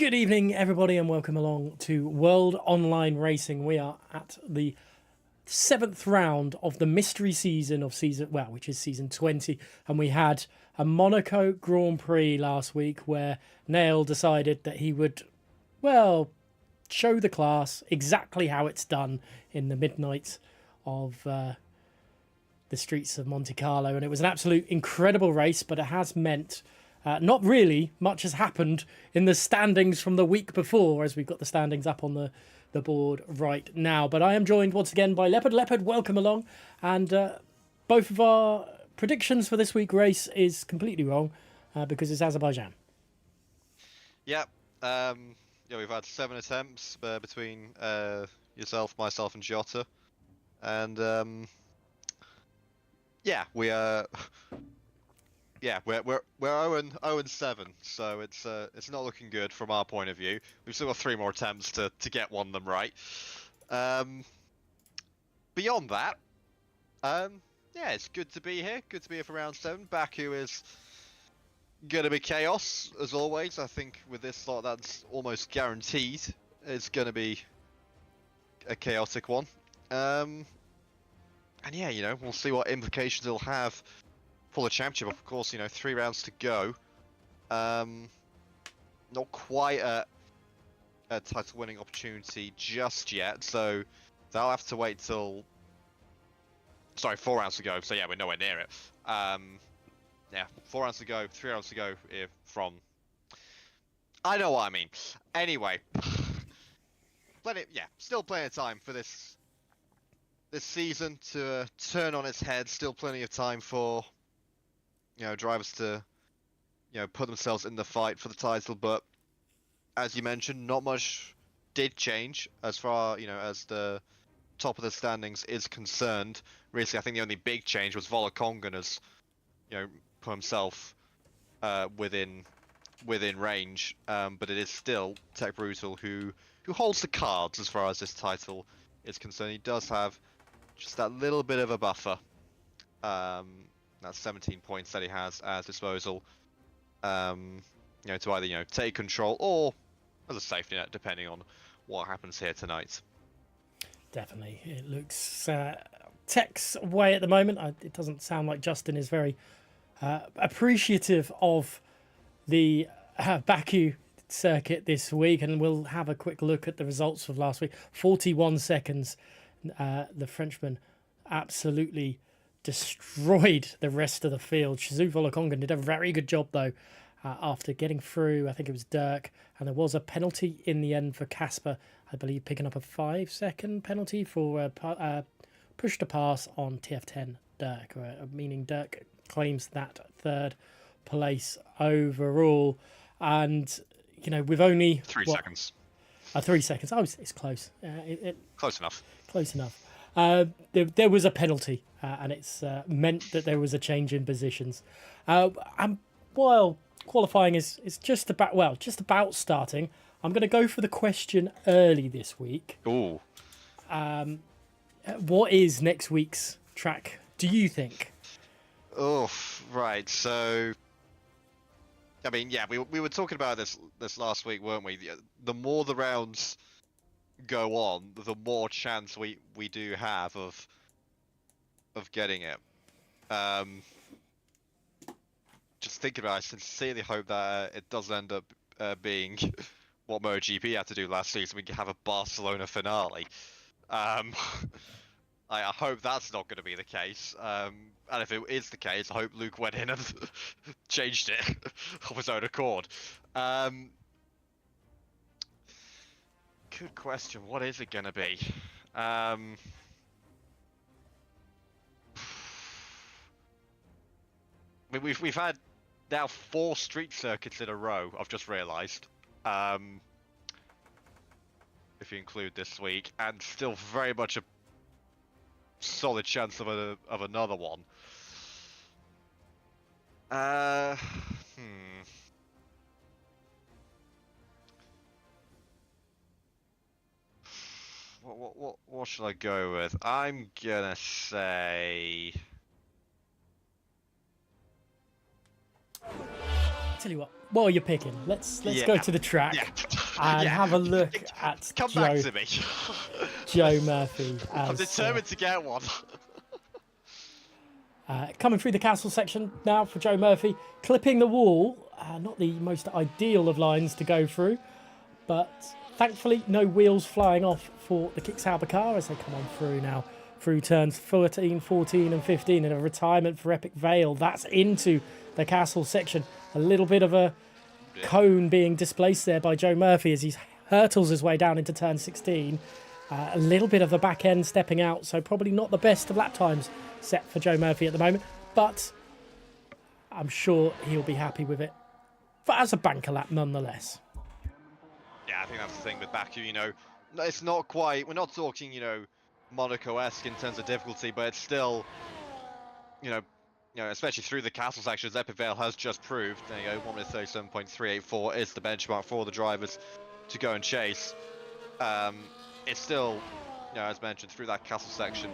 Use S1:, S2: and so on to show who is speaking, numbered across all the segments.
S1: Good evening, everybody, and welcome along to World Online Racing. We are at the 7th round of the mystery season of which is season 20, and we had a Monaco Grand Prix last week where Nail decided that he would, well, show the class exactly how it's done in the midnight of the streets of Monte Carlo, and it was an absolute incredible race, but it has meant not really much has happened in the standings from the week before, as we've got the standings up on the board right now. But I am joined once again by Leopard. Leopard, welcome along. And both of our predictions for this week's race is completely wrong because it's Azerbaijan.
S2: Yep. We've had 7 attempts between yourself, myself, and Jota. And we are. Yeah, we're 0-7, so it's not looking good from our point of view. We've still got 3 more attempts to get one of them right. Beyond that, it's good to be here. Good to be here for round 7. Baku is gonna be chaos as always. I think with this slot, that's almost guaranteed. It's gonna be a chaotic one. And yeah, we'll see what implications it'll have for the championship. Of course, 3 rounds to go. Not quite a title winning opportunity just yet, so they'll have to wait till 4 rounds to go, so yeah, we're nowhere near it. 4 rounds to go, 3 rounds to go from I know what I mean. Anyway, still plenty of time for this season to turn on its head. Still plenty of time for drivers to, put themselves in the fight for the title. But as you mentioned, not much did change as far, as the top of the standings is concerned. Recently, I think the only big change was Volokongan has, put himself within range. But it is still Tech Brutal who holds the cards as far as this title is concerned. He does have just that little bit of a buffer. That's 17 points that he has at disposal, to either take control or as a safety net, depending on what happens here tonight.
S1: Definitely, it looks Tech's way at the moment. It doesn't sound like Justin is very appreciative of the Baku circuit this week, and we'll have a quick look at the results of last week. 41 seconds, the Frenchman absolutely destroyed the rest of the field. Shizu Volokongan did a very good job though after getting through. I think it was Dirk, and there was a penalty in the end for Casper, I believe, picking up a 5-second penalty for push to pass on TF10 Dirk, meaning Dirk claims that 3rd place overall. And with only
S2: 3 seconds.
S1: 3 seconds. Oh, it's close.
S2: Close enough.
S1: Close enough. There was a penalty, and it's meant that there was a change in positions. And while qualifying is just about starting, I'm going to go for the question early this week.
S2: Ooh.
S1: What is next week's track, do you think?
S2: Oh, right. So, I mean, yeah, we were talking about this last week, weren't we? The more the rounds go on, the more chance we do have of getting it. Just thinking about it, I sincerely hope that it does end up being what MotoGP had to do last season. We can have a Barcelona finale. I hope that's not going to be the case. And if it is the case, I hope Luke went in and changed it of his own accord. Good question. What is it going to be? We've had now 4 street circuits in a row, I've just realised. If you include this week, and still very much a solid chance of another one. What should I go with? I'm gonna say
S1: Tell you what, While you're picking, let's go to the track and have a look at
S2: Come back to me.
S1: Joe Murphy.
S2: I'm determined to get one.
S1: Coming through the castle section now for Joe Murphy, clipping the wall. Not the most ideal of lines to go through, but thankfully no wheels flying off for the Kicksauber car as they come on through now through turns 13, 14 and 15, and a retirement for Epic Vale. That's into the castle section. A little bit of a cone being displaced there by Joe Murphy as he hurtles his way down into turn 16. A little bit of the back end stepping out, so probably not the best of lap times set for Joe Murphy at the moment, but I'm sure he'll be happy with it. But as a banker lap nonetheless.
S2: Yeah, I think that's the thing with Baku, you know, it's not quite, we're not talking, you know, Monaco-esque in terms of difficulty, but it's still, you know, especially through the castle sections, Epic Vale has just proved, there you go, 1 minute 37.384 is the benchmark for the drivers to go and chase. It's still, you know, as mentioned, through that castle section,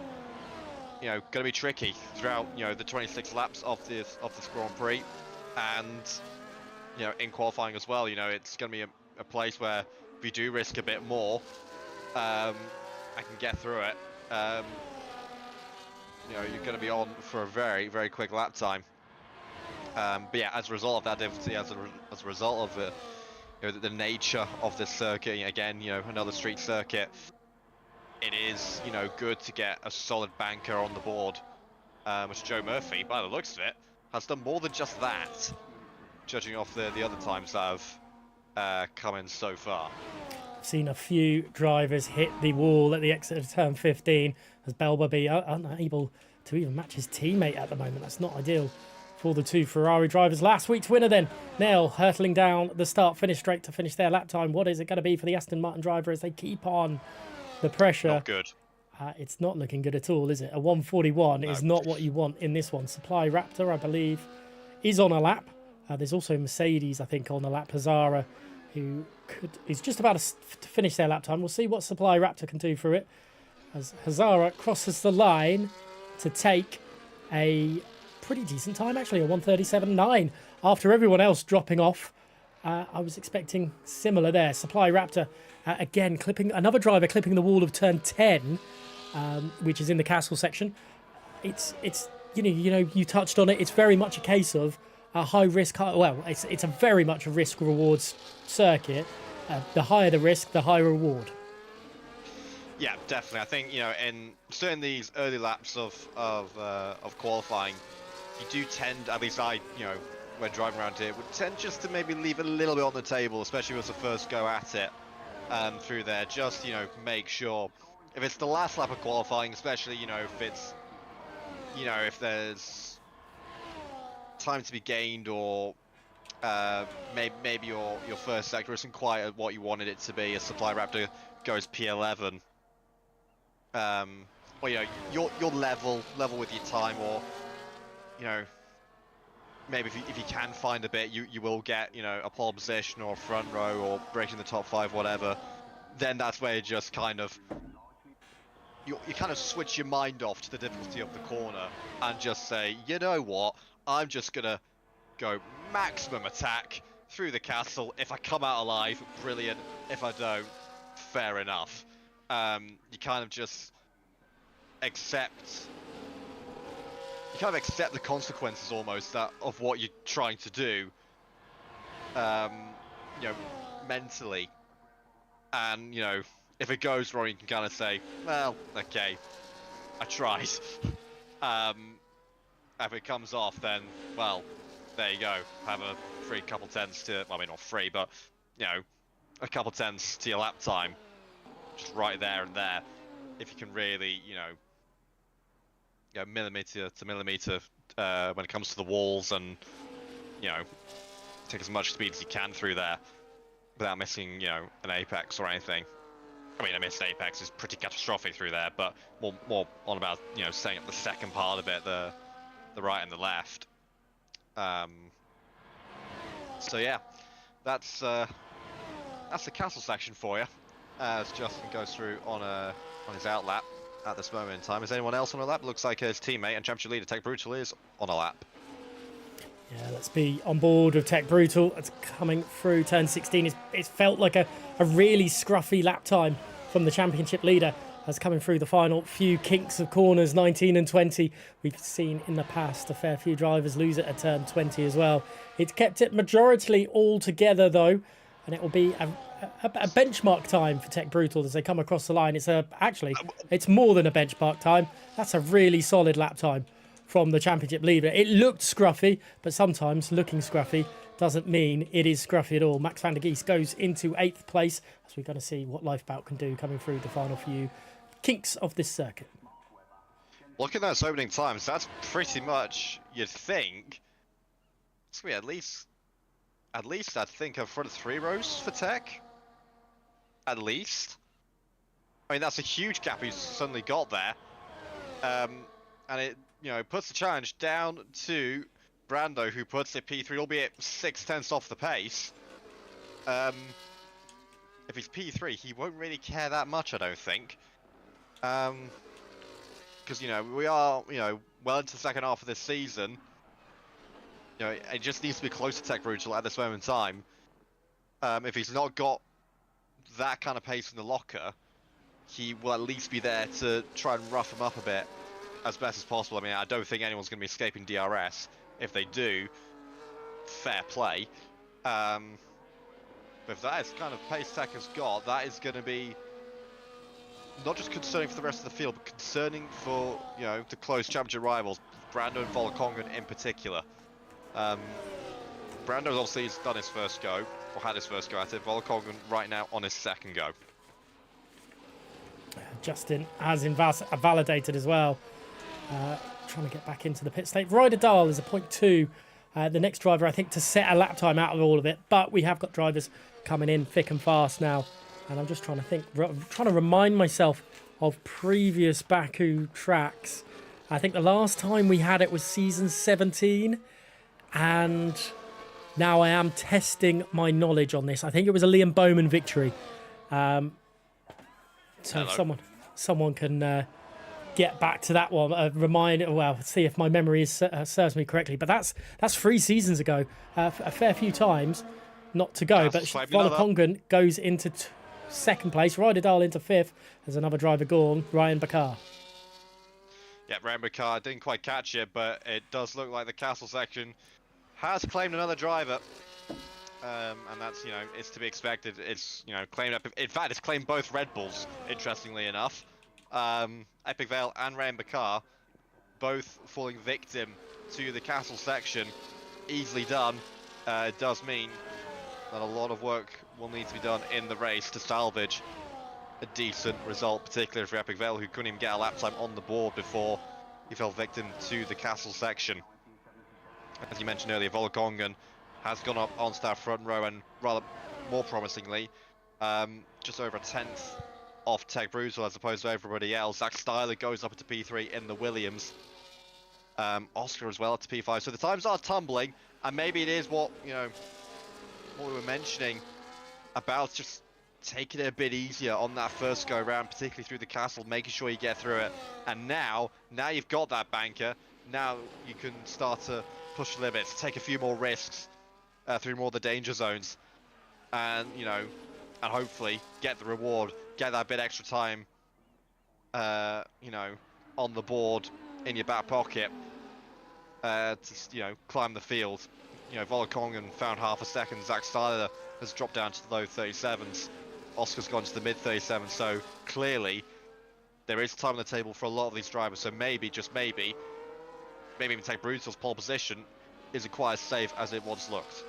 S2: you know, going to be tricky throughout, you know, the 26 laps of this Grand Prix, and, you know, in qualifying as well, you know, it's going to be a place where if you do risk a bit more, I can get through it. You know, you're going to be on for a very, very quick lap time. But yeah, as a result of that difficulty, as a result of you know, the nature of this circuit, again, you know, another street circuit, it is, you know, good to get a solid banker on the board, which Joe Murphy, by the looks of it, has done more than just that, judging off the other times that have come in so far.
S1: I've seen a few drivers hit the wall at the exit of turn 15 as Belbaby unable to even match his teammate at the moment. That's not ideal for the two Ferrari drivers. Last week's winner then, Nell hurtling down the start-finish straight to finish their lap time. What is it going to be for the Aston Martin driver as they keep on the pressure?
S2: Not good.
S1: It's not looking good at all, is it? A 141 is not what you want in this one. Supply Raptor, I believe, is on a lap. There's also Mercedes, I think, on the lap. Hazara, who is just about to finish their lap time. We'll see what Supply Raptor can do for it. As Hazara crosses the line to take a pretty decent time, actually, a 1:37.9. After everyone else dropping off, I was expecting similar there. Supply Raptor, again, another driver clipping the wall of turn 10, which is in the castle section. It's you touched on it. It's very much a case of a high risk. It's a very much a risk rewards circuit. The higher the risk, the higher reward.
S2: Yeah, definitely. I think, you know, in certain these early laps of qualifying, you do tend, at least I, you know, when driving around here, would tend just to maybe leave a little bit on the table, especially if it's the first go at it through there. Just, you know, make sure if it's the last lap of qualifying, especially, you know, if it's, you know, if there's time to be gained, or maybe your first sector isn't quite at what you wanted it to be. A Supply Raptor goes P11. Or, you know, you're level with your time, or, you know, maybe if you can find a bit, you will get, you know, a pole position or a front row or breaking the top 5, whatever. Then that's where you just kind of you kind of switch your mind off to the difficulty of the corner and just say, you know what, I'm just gonna go maximum attack through the castle. If I come out alive, brilliant. If I don't, fair enough. You kind of just accept the consequences almost of what you're trying to do, you know, mentally. And, you know, if it goes wrong, you can kind of say, well, okay, I tried. If it comes off, then, well, there you go. Have a free couple tenths to, well, I mean, not free, but, you know, a couple tenths to your lap time, just right there and there. If you can really, you know, millimeter to millimeter when it comes to the walls, and, you know, take as much speed as you can through there without missing, you know, an apex or anything. I mean, a missed apex is pretty catastrophic through there, but more on about, you know, setting up the second part of it, the right and the left. So yeah, that's the castle section for you, as Justin goes through on his out lap at this moment in time. Is anyone else on a lap? Looks like his teammate and championship leader Tech Brutal is on a lap.
S1: Yeah, let's be on board with Tech Brutal. It's coming through turn 16. It's felt like a really scruffy lap time from the championship leader. As coming through the final few kinks of corners, 19 and 20. We've seen in the past a fair few drivers lose it at turn 20 as well. It's kept it majority all together though, and it will be a benchmark time for Tech Brutal as they come across the line. Actually, it's more than a benchmark time. That's a really solid lap time from the championship leader. It looked scruffy, but sometimes looking scruffy doesn't mean it is scruffy at all. Max van der Geest goes into 8th place as we're going to see what Lifebout can do coming through the final few kinks of this circuit.
S2: Looking at those opening times, that's pretty much, you'd think, it's going to be at least I think a front of 3 rows for Tech. At least. I mean, that's a huge gap he's suddenly got there. And it, puts the challenge down to Brando, who puts it P3, albeit 6/10 off the pace. If he's P3, he won't really care that much, I don't think. Because, we are, well into the second half of this season. It just needs to be close to Tech Brutal at this moment in time. If he's not got that kind of pace in the locker, he will at least be there to try and rough him up a bit as best as possible. I mean, I don't think anyone's going to be escaping DRS. If they do, fair play. But if that is kind of pace Tech has got, that is going to be not just concerning for the rest of the field, but concerning for, the close championship rivals, Brando and Volakongan in particular. Brando's obviously done his first go, or had his first go at it. Volakongan right now on his second go.
S1: Justin has validated as well. Trying to get back into the pit state. Ryder Dahl is a 0.2. The next driver, I think, to set a lap time out of all of it. But we have got drivers coming in thick and fast now. And I'm just trying to think, trying to remind myself of previous Baku tracks. I think the last time we had it was season 17. And now I am testing my knowledge on this. I think it was a Liam Bowman victory. So someone can get back to that one. See if my memory serves me correctly. But that's 3 seasons ago. A fair few times not to go. But Volakongan goes into second place. Ryder Dahl into 5th. There's another driver gone, Ryan Bakar.
S2: Yeah, Ryan Bakar didn't quite catch it, but it does look like the castle section has claimed another driver. And that's, it's to be expected. It's, claimed up. In fact, it's claimed both Red Bulls, interestingly enough. Epic Vale and Ryan Bakar both falling victim to the castle section. Easily done. It does mean that a lot of work will need to be done in the race to salvage a decent result, particularly for Epic Vale, who couldn't even get a lap time on the board before he fell victim to the castle section. As you mentioned earlier, Volakongan has gone up onto that front row, and rather more promisingly, just over a 10th off Tech Brutal as opposed to everybody else. Zach Styler goes up into P3 in the Williams. Oscar as well up to P5. So the times are tumbling, and maybe it is what what we were mentioning about just taking it a bit easier on that first go around, particularly through the castle, making sure you get through it. And now you've got that banker. Now you can start to push the limits, take a few more risks through more of the danger zones, and and hopefully get the reward, get that bit extra time, on the board in your back pocket to climb the field. Volakongan found half a second. Zach Styler has dropped down to the low 37s. Oscar's gone to the mid 37s. So clearly there is time on the table for a lot of these drivers. So maybe, just maybe even Tech Brutal's pole position isn't quite as safe as it once looked.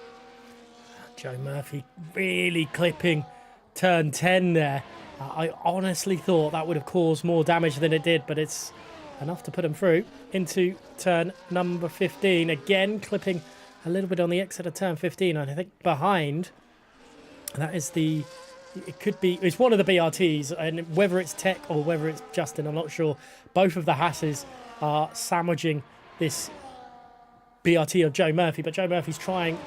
S1: Joe Murphy really clipping turn 10 there. I honestly thought that would have caused more damage than it did, but it's enough to put him through into turn number 15. Again, clipping a little bit on the exit of turn 15, and I think behind, that is it's one of the BRTs, and whether it's Tech or whether it's Justin, I'm not sure. Both of the Hasses are sandwiching this BRT of Joe Murphy, but Joe Murphy's trying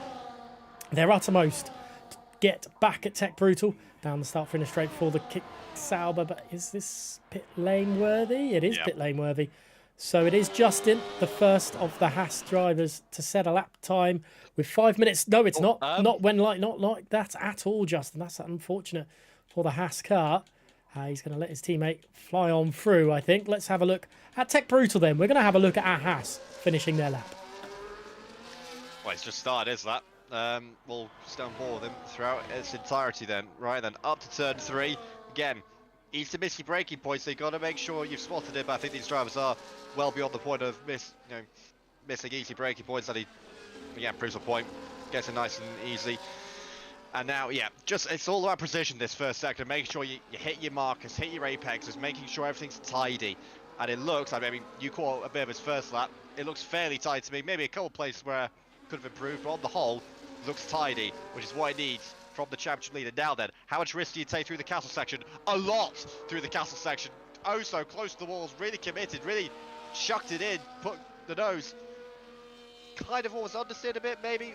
S1: their uttermost to get back at Tech Brutal down the start-finish straight for the kick Sauber. But is this pit lane worthy? It is pit lane worthy. So it is Justin, the first of the Haas drivers to set a lap time with 5 minutes. No, it's not. Not like that at all, Justin. That's unfortunate for the Haas car. He's going to let his teammate fly on through, I think. Let's have a look at Tech Brutal then. We're going to have a look at our Haas finishing their lap.
S2: Well, it's just started, is that? We'll stay on board with him throughout its entirety then. Right then, up to turn 3. Again, easy to miss your braking points, so you've got to make sure you've spotted it, but I think these drivers are well beyond the point of missing easy braking points. That he, again, proves a point, gets it nice and easy. And now, yeah, just it's all about precision this first sector, making sure you hit your markers, hit your apexes, making sure everything's tidy. And it looks, I mean, you caught a bit of his first lap, it looks fairly tight to me, maybe a couple places where could have improved, but on the whole, looks tidy, which is what it needs from the championship leader. Now then, how much risk do you take through the castle section? A lot through the castle section. Oh, so close to the walls, really committed, really shucked it in, put the nose. Kind of almost understeered a bit, maybe.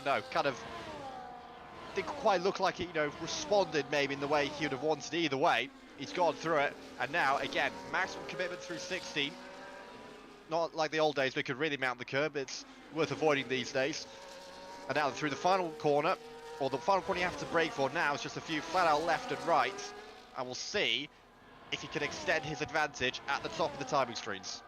S2: No, kind of didn't quite look like it, responded maybe in the way he would have wanted. Either way, he's gone through it, and now again, maximum commitment through 16. Not like the old days, we could really mount the curb. It's worth avoiding these days. And now through the final corner, or the final corner you have to brake for now, is just a few flat out left and right, and we'll see if he can extend his advantage at the top of the timing screens.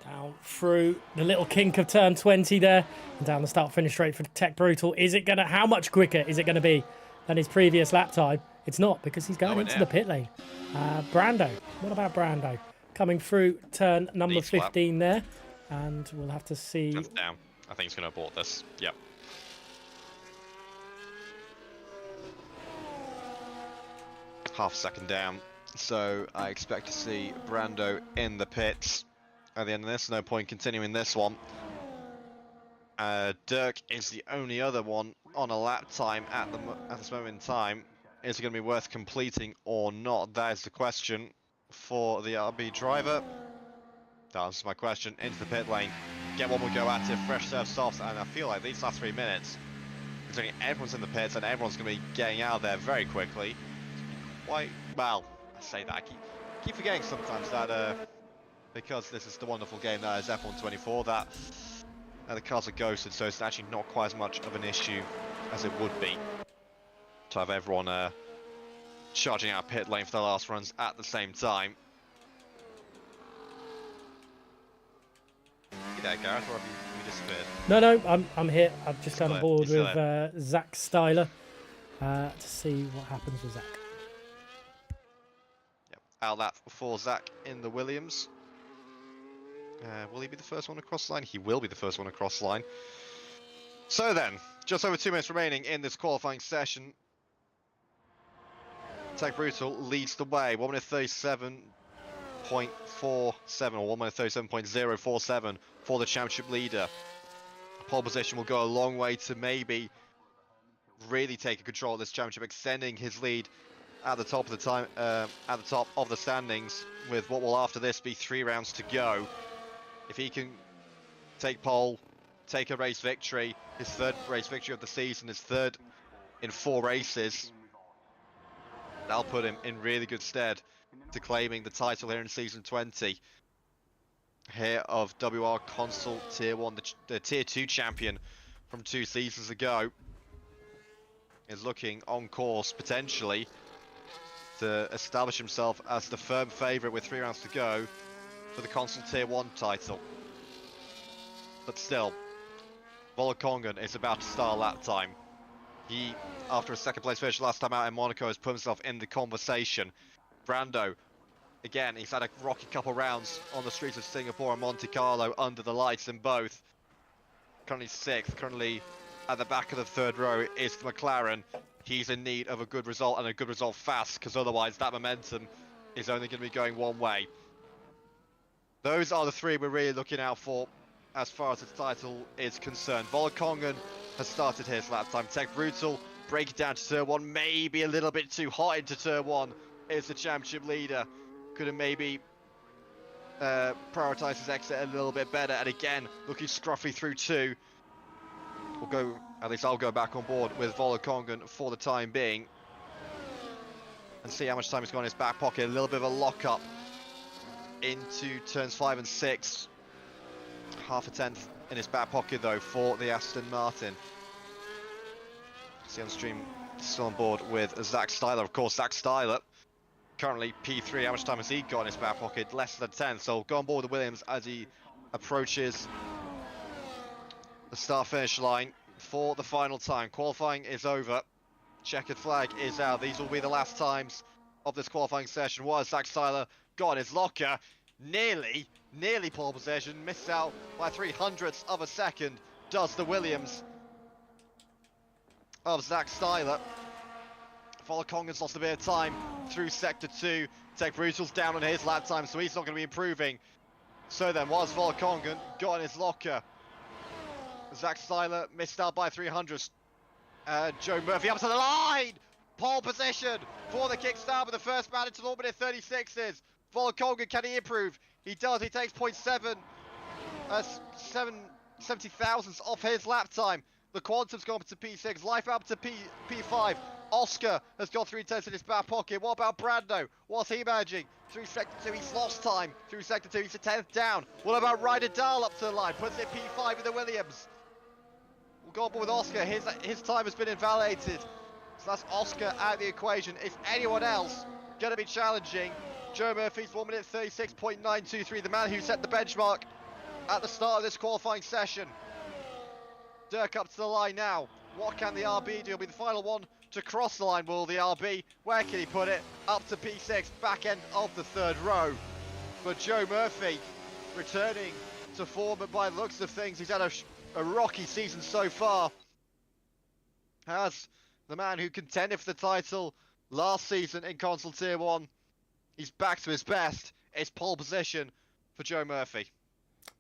S1: Down through the little kink of turn 20 there, and down the start-finish straight for Tech Brutal. Is it gonna? How much quicker is it gonna be than his previous lap time? It's not, because he's going into the pit lane. Brando, what about Brando? Coming through turn number 15 there, and we'll have to see.
S2: That's down. I think he's gonna abort this. Yep. Half a second down, so I expect to see Brando in the pits at the end of this. No point continuing this one. Dirk is the only other one on a lap time at this moment in time. Is it going to be worth completing or not? That is the question for the RB driver. That answers my question. Into the pit lane, get one more go at it, fresh serve softs, and I feel like these last 3 minutes, considering everyone's in the pits and everyone's going to be getting out of there very quickly. Why? Well, I say that. I keep forgetting sometimes that because this is the wonderful game that is F1 24, that the cars are ghosted, so it's actually not quite as much of an issue as it would be to have everyone charging out pit lane for the last runs at the same time. You there, Gareth, or have you disappeared?
S1: No, I'm here. I've just gone aboard with Zach Styler to see what happens with Zach.
S2: Out that for Zach in the Williams. Will he be the first one across the line? He will be the first one across the line. So then, just over 2 minutes remaining in this qualifying session. Tech Brutal leads the way. 1 minute 37.47 or 1 minute 37.047 for the championship leader. Pole position will go a long way to maybe really taking control of this championship, extending his lead at the top of the top of the standings, with what will after this be 3 rounds to go. If he can take pole, take a race victory, his 3rd race victory of the season, his 3rd in 4 races, that'll put him in really good stead to claiming the title here in season 20 here of WR Console Tier 1. The Tier 2 champion from 2 seasons ago is looking on course potentially to establish himself as the firm favourite with 3 rounds to go for the Console Tier 1 title. But still, Volokongan is about to start lap time. He, after a 2nd place finish last time out in Monaco, has put himself in the conversation. Brando, again, he's had a rocky couple rounds on the streets of Singapore and Monte Carlo under the lights in both. Currently 6th, currently at the back of the 3rd row is the McLaren. He's in need of a good result, and a good result fast, because otherwise that momentum is only going to be going one way. Those are the 3 we're really looking out for as far as its title is concerned. Volokongan has started his lap time. Tech Brutal, break it down to turn 1, maybe a little bit too hot into turn 1, is the championship leader. Could have maybe prioritised his exit a little bit better, and again, looking scruffy through 2. We'll go, at least I'll go back on board with Volokongan for the time being and see how much time he's got in his back pocket. A little bit of a lock-up into turns 5 and 6. Half a tenth in his back pocket though for the Aston Martin. See on stream, still on board with Zach Styler. Of course, Zach Styler currently P3. How much time has he got in his back pocket? Less than 10. So go on board with Williams as he approaches the start-finish line for the final time. Qualifying is over. Checkered flag is out. These will be the last times of this qualifying session. What has Zach Styler got in his locker? Nearly pole position. Missed out by 300ths of a second. Does the Williams of Zach Styler. Volokongan's lost a bit of time through Sector 2. Tech Brutal's down on his lap time, so he's not going to be improving. So then, what has Volokongan got in his locker? Zach Styler missed out by 300. Joe Murphy up to the line! Pole position for the kickstart, but the first man into orbit at 36s. Volokongan, can he improve? He does, he takes 0.7 70 thousandths off his lap time. The Quantum's gone up to P6, Life up to P5. Oscar has got 3 tenths in his back pocket. What about Brando? What's he managing? Through Sector 2, he's lost time. Through Sector 2, he's a 10th down. What about Ryder Dahl up to the line? Puts it P5 in the Williams. We'll go on board with Oscar. His time has been invalidated. So that's Oscar out of the equation. Is anyone else going to be challenging? Joe Murphy's 1 minute 36.923, the man who set the benchmark at the start of this qualifying session. Dirk up to the line now. What can the RB do? He'll be the final one to cross the line. Will the RB? Where can he put it? Up to P6, back end of the third row. But Joe Murphy returning to form, but by the looks of things, he's had a rocky season so far. As the man who contended for the title last season in Console Tier 1, he's back to his best. It's pole position for Joe Murphy.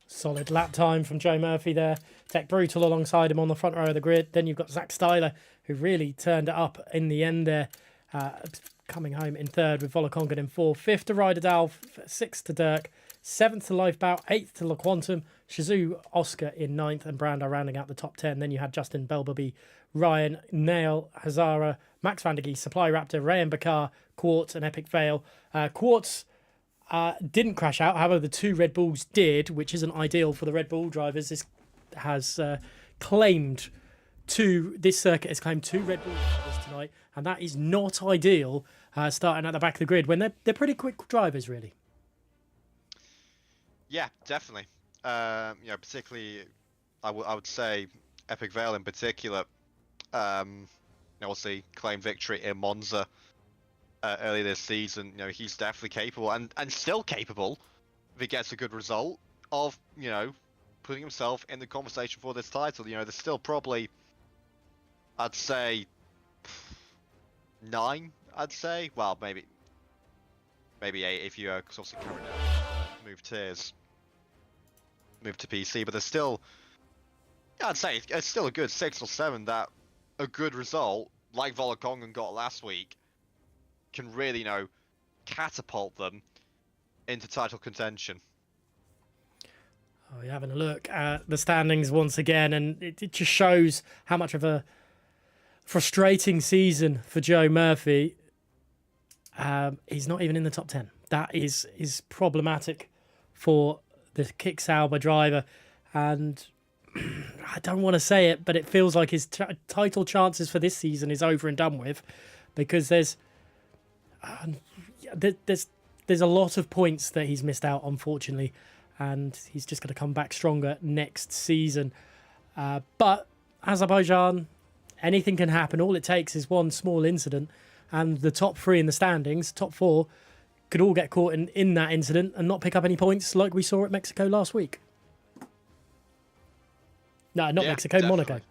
S1: Solid lap time from Joe Murphy there. Tech Brutal alongside him on the front row of the grid. Then you've got Zach Styler, who really turned it up in the end there, coming home in third with Volokongan in fourth. Fifth to Ryder Dahl, sixth to Dirk, seventh to Lifebout, eighth to La Quantum, Shazoo Oscar in ninth, and Brando rounding out the top 10. Then you had Justin Belbaby, Ryan, Nail, Hazara, Max van der Geest, Supply Raptor, Rayan Bakar, Quartz, and Epic Vale. Quartz didn't crash out. However, the 2 Red Bulls did, which isn't ideal for the Red Bull drivers. This circuit has claimed 2 Red Bull drivers tonight, and that is not ideal starting at the back of the grid when they're pretty quick drivers, really.
S2: Yeah, definitely. Particularly, I would say Epic Vale in particular. Obviously claimed victory in Monza earlier this season. He's definitely capable and still capable, if he gets a good result, of putting himself in the conversation for this title. There's still probably, I'd say, 9. I'd say, well, maybe 8 if you obviously carry move tiers, move to PC. But there's still, I'd say it's still a good 6 or 7 that a good result like Volokongan got last week can really, catapult them into title contention.
S1: Oh, you're having a look at the standings once again, and it just shows how much of a frustrating season for Joe Murphy. He's not even in the top 10. That is problematic for the Kick Sauber driver, and I don't want to say it, but it feels like his title chances for this season is over and done with, because there's a lot of points that he's missed out, unfortunately, and he's just going to come back stronger next season. But Azerbaijan, anything can happen. All it takes is one small incident, and the top 3 in the standings, top 4, could all get caught in that incident and not pick up any points like we saw at Mexico last week. No, not Mexico, definitely. Monaco.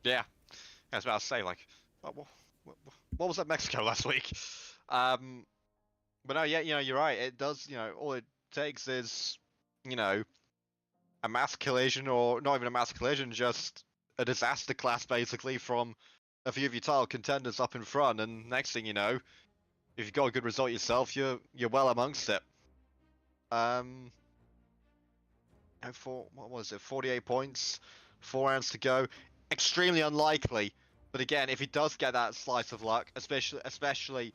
S2: Yeah, I was about to say, what was that Mexico last week? But no, yeah, you're right. It does, all it takes is, a mass collision, or not even a mass collision, just a disaster class, basically, from a few of your title contenders up in front, and next thing you know, if you've got a good result yourself, you're well amongst it. What was it? 48 points, 4 rounds to go. Extremely unlikely, but again, if he does get that slice of luck, especially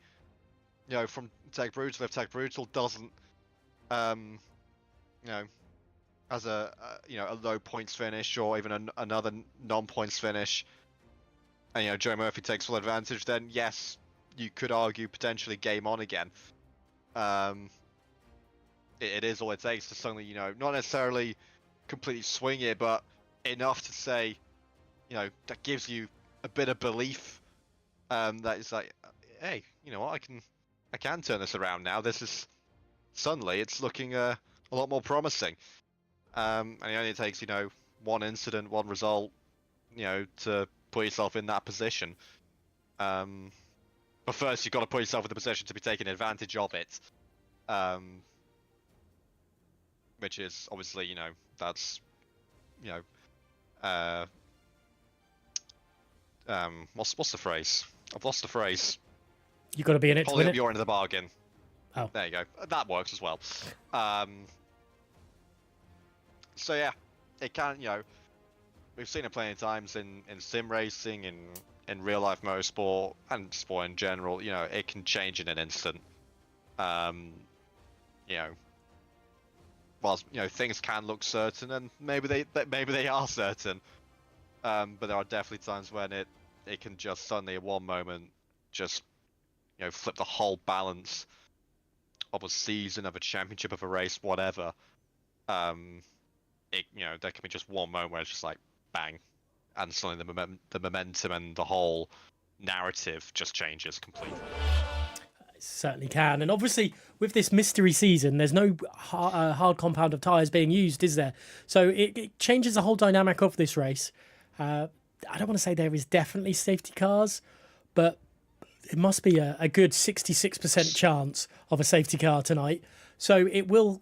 S2: from Tech Brutal, if Tech Brutal doesn't you know, as a a low points finish or even another non-points finish, and Joe Murphy takes full advantage, then yes, you could argue potentially game on again. It is all it takes to suddenly, not necessarily completely swing it, but enough to say, that gives you a bit of belief, that is like, hey, you know what, I can turn this around now. This is suddenly it's looking a lot more promising. And it only takes, one incident, one result, to put yourself in that position. But first, you've got to put yourself in the position to be taking advantage of it. Which is obviously, that's, what's the phrase? I've lost the phrase.
S1: You got to be in it to win it.
S2: You're into the bargain.
S1: Oh,
S2: there you go. That works as well. So yeah, it can, we've seen it plenty of times in sim racing, in real life motorsport, and sport in general. It can change in an instant. Whilst things can look certain, and maybe they are certain, but there are definitely times when it can just suddenly at one moment just flip the whole balance of a season, of a championship, of a race, whatever. There can be just one moment where it's just like bang, and suddenly the momentum and the whole narrative just changes completely.
S1: It certainly can. And obviously, with this mystery season, there's no hard compound of tyres being used, is there? So it changes the whole dynamic of this race. I don't want to say there is definitely safety cars, but it must be a good 66% chance of a safety car tonight. So it will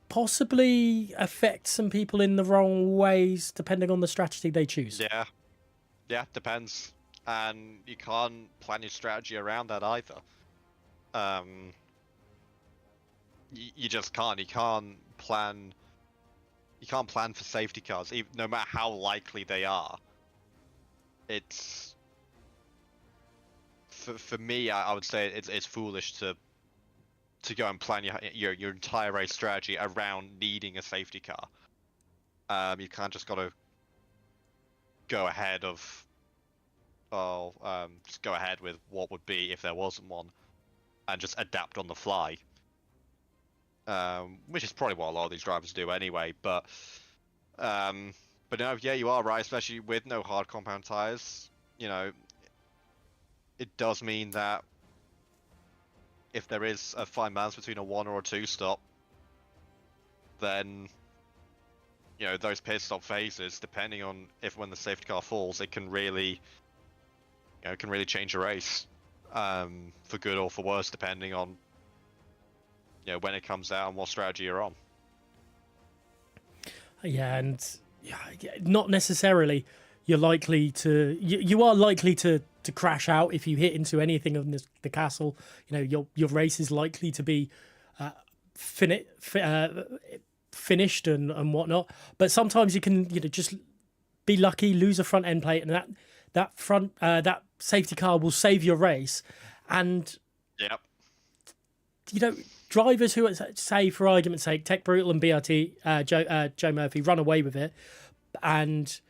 S1: possibly affect some people in the wrong ways, depending on the strategy they choose.
S2: Yeah, depends. And you can't plan your strategy around that either. You just can't. You can't plan for safety cars, even, no matter how likely they are. It's for me. I would say it's foolish to go and plan your entire race strategy around needing a safety car. You can't just gotta go ahead of, just go ahead with what would be if there wasn't one, and just adapt on the fly. Which is probably what a lot of these drivers do anyway. But no, yeah, you are right, especially with no hard compound tires. It does mean that if there is a fine balance between a 1 or a 2 stop, then those pit stop phases, depending on when the safety car falls, it can really change a race, for good or for worse, depending on when it comes out and what strategy you're on.
S1: Yeah, and not necessarily you're likely to. You are likely to crash out if you hit into anything of the castle. Your race is likely to be finished and whatnot. But sometimes you can just be lucky, lose a front end plate, and that safety car will save your race. And
S2: yep.
S1: Drivers who, say, for argument's sake, Tech Brutal and BRT, Joe Murphy, run away with it, and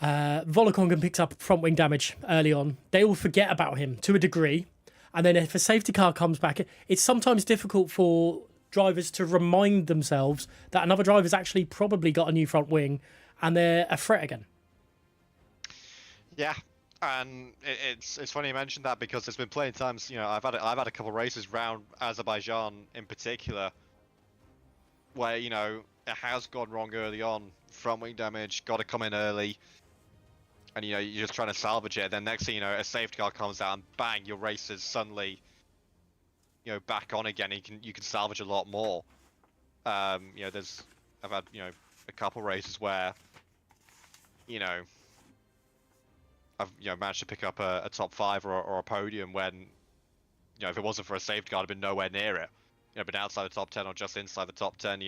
S1: Volokongan picks up front wing damage early on, they will forget about him to a degree. And then if a safety car comes back, it's sometimes difficult for drivers to remind themselves that another driver's actually probably got a new front wing and they're a threat again.
S2: Yeah. And it's funny you mentioned that, because there's been plenty of times, I've had a couple of races round Azerbaijan in particular where it has gone wrong early on, front wing damage, got to come in early, and you're just trying to salvage it. Then next thing you know, a safety car comes out and bang, your race is suddenly back on again. You can salvage a lot more. I've had a couple races where I've managed to pick up a top 5 or a podium when if it wasn't for a safety car, I'd have been nowhere near it. Been outside the top 10 or just inside the top 10.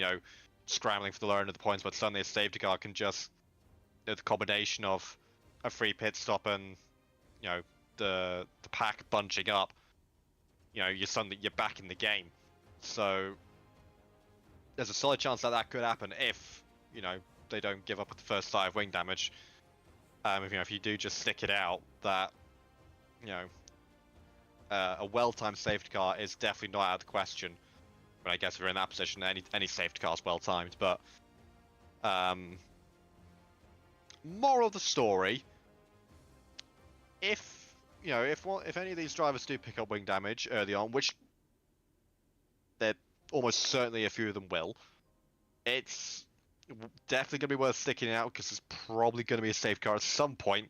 S2: Scrambling for the lower end of the points, but suddenly a safety car can just the combination of a free pit stop and the pack bunching up. You're back in the game. So there's a solid chance that that could happen if, you know, they don't give up with the first sight of wing damage. If you do just stick it out, that, you know, a well-timed safety car is definitely not out of the question. But I guess if you're in that position, any safety car is well-timed. But moral of the story: if any of these drivers do pick up wing damage early on, which they're almost certainly a few of them will, it's definitely going to be worth sticking out because there's probably going to be a safety car at some point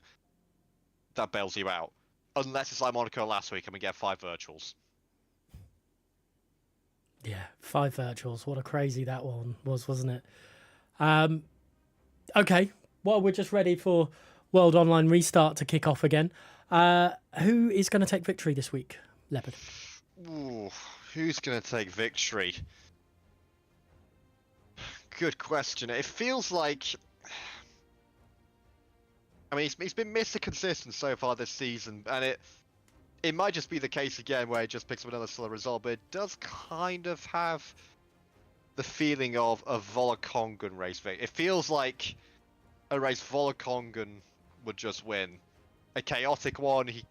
S2: that bails you out. Unless it's like Monaco last week and we get 5 virtuals.
S1: Yeah, 5 virtuals. What a crazy that one was, wasn't it? Okay, well, we're just ready for World Online Restart to kick off again. Who is going to take victory this week, Leopard?
S2: Ooh, who's going to take victory? Good question. It feels like... I mean, he's been Mr. Consistent so far this season, and it might just be the case again where he just picks up another solid result, but it does kind of have the feeling of a Volokongan race. It feels like a race Volokongan would just win. A chaotic one, he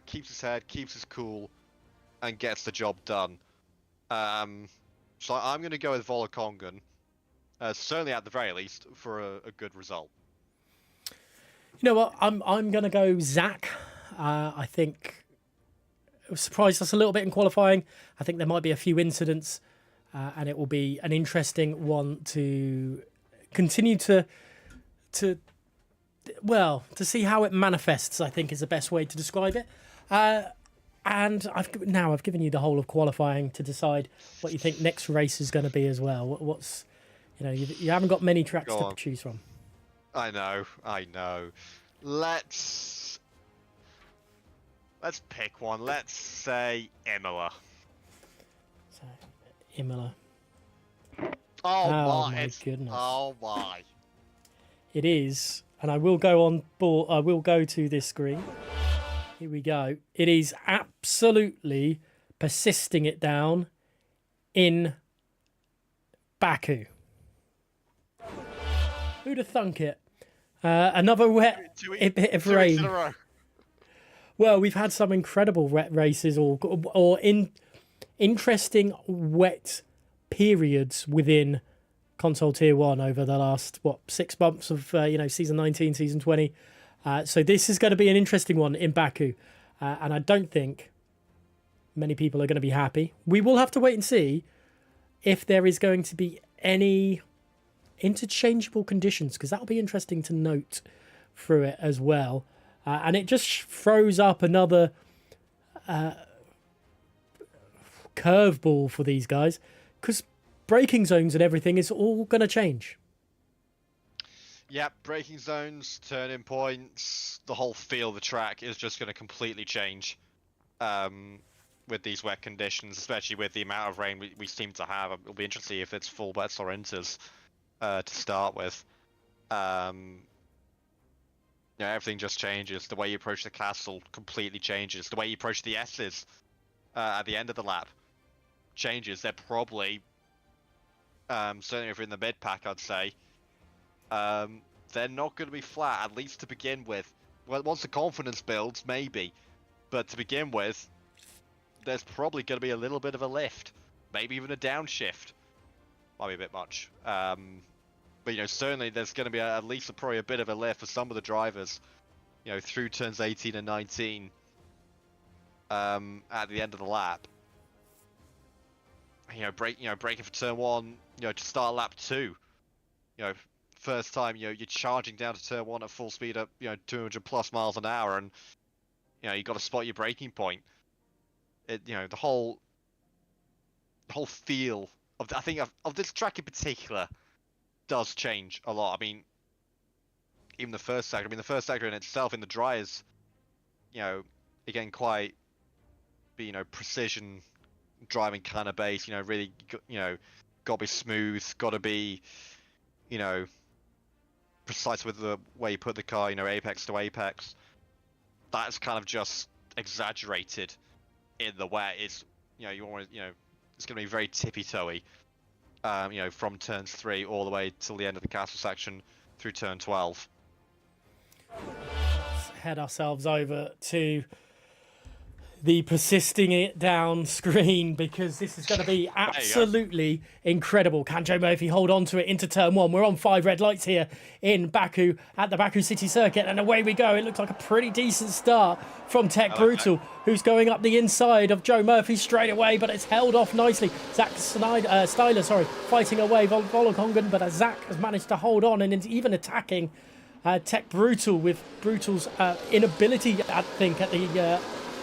S2: keeps his head, keeps his cool, and gets the job done. So I'm going to go with Volokongan, certainly at the very least, for a good result.
S1: You know what? I'm going to go Zach. I think it surprised us a little bit in qualifying. I think there might be a few incidents, and it will be an interesting one to continue to see how it manifests, I think is the best way to describe it. And I've given you the whole of qualifying to decide what you think next race is going to be as well. What's you haven't got many tracks to choose from.
S2: I know. Let's pick one. Let's say Imola.
S1: So, Imola.
S2: Oh my
S1: goodness.
S2: Oh my.
S1: It is, and I will go on board. I will go to this screen. Here we go. It is absolutely persisting it down in Baku. Who'd have thunk it? Another wet bit of rain.
S2: 2 weeks in a row.
S1: Well, we've had some incredible wet races or interesting wet periods within console tier 1 over the last 6 months of season 19, season 20. So this is going to be an interesting one in Baku, and I don't think many people are going to be happy. We will have to wait and see if there is going to be any interchangeable conditions, because that'll be interesting to note through it as well. And it just throws up another curveball for these guys, because braking zones and everything is all going to change.
S2: Yep, braking zones, turning points, the whole feel of the track is just going to completely change with these wet conditions, especially with the amount of rain we seem to have. It'll be interesting if it's full wets or inters to start with. Everything just changes. The way you approach the castle completely changes. The way you approach the S's at the end of the lap changes. They're probably, certainly if you're in the mid-pack, I'd say, they're not going to be flat, at least to begin with. Well, once the confidence builds, maybe. But to begin with, there's probably going to be a little bit of a lift. Maybe even a downshift. Might be a bit much. But, certainly there's going to be at least probably a bit of a lift for some of the drivers, through turns 18 and 19 at the end of the lap. Braking for turn 1, to start lap 2. First time, you're charging down to turn 1 at full speed at, 200 plus miles an hour, and, you got to spot your braking point. The whole feel of, I think, of this track in particular does change a lot. I mean, even the first sector. The first sector in itself, in the dry, is, again, quite, precision driving kind of base. Really, got to be smooth, got to be, precise with the way you put the car. Apex to apex. That's kind of just exaggerated in the wet. It's, you want to, it's going to be very tippy-toey. you know, from turns 3 all the way till the end of the castle section through turn 12.
S1: Let's head ourselves over to the persisting it down screen, because this is going to be absolutely incredible. Can Joe Murphy hold on to it into turn 1? We're on 5 red lights here in Baku at the Baku City Circuit, and away we go. It looks like a pretty decent start from Tech Brutal, who's going up the inside of Joe Murphy straight away, but it's held off nicely. Zach Styler, fighting away Volokongan, but Zach has managed to hold on and is even attacking Tech Brutal with Brutal's inability, I think, at the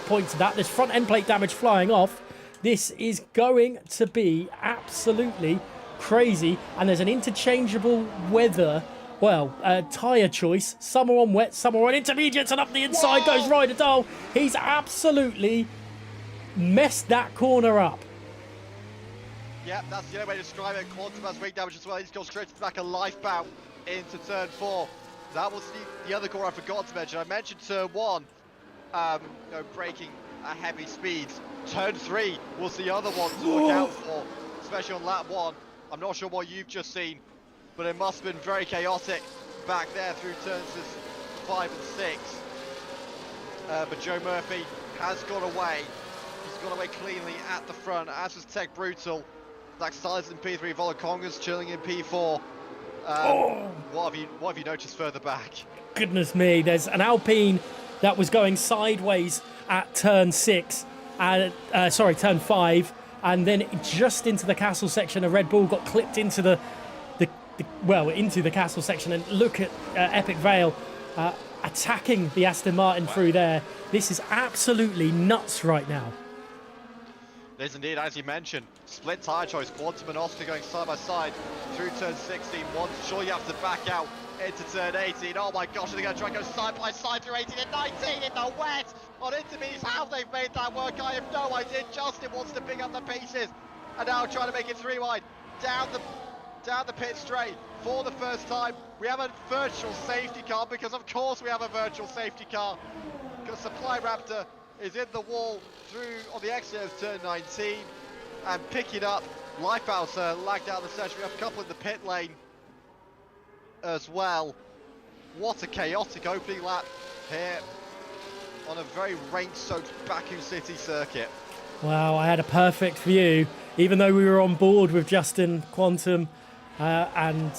S1: point to that. There's front end plate damage flying off. This is going to be absolutely crazy, and there's an interchangeable weather, tyre choice. Some are on wet, some are on intermediates, and up the inside goes Ryder Dahl. He's absolutely messed that corner up.
S2: Yeah, that's the only way to describe it. Quantum has wing damage as well. He's gone straight to the back of Lifebound into turn 4. That was the other corner I forgot to mention. I mentioned turn 1. Braking at heavy speeds. Turn 3 was the other one to look out for, especially on lap 1. I'm not sure what you've just seen, but it must have been very chaotic back there through turns 5 and 6. But Joe Murphy has got away. He's got away cleanly at the front, as was Tech Brutal. Zach Styles in P3, Volokongas chilling in P4. What have you noticed further back?
S1: Goodness me, there's an Alpine that was going sideways at turn 5, and then just into the castle section, a Red Bull got clipped into into the castle section. And look at Epic Vale attacking the Aston Martin through there. This is absolutely nuts right now.
S2: It is indeed, as you mentioned, split tyre choice. Quantum and Oscar going side by side through turn 16. One, sure you have to back out into turn 18. Oh my gosh, they're going to try and go side by side through 18 and 19 in the wet on intermediates. How they've made that work, I have no idea. Justin wants to pick up the pieces, and now trying to make it 3 wide down the pit straight for the first time. We have a virtual safety car, because of course we have a virtual safety car, because Supply Raptor is in the wall through on the exit of turn 19 and picking up. Lifebound's lagged out of the session. We have a couple in the pit lane as well. What a chaotic opening lap here on a very rain-soaked Baku City circuit.
S1: Wow, I had a perfect view, even though we were on board with Justin, Quantum, and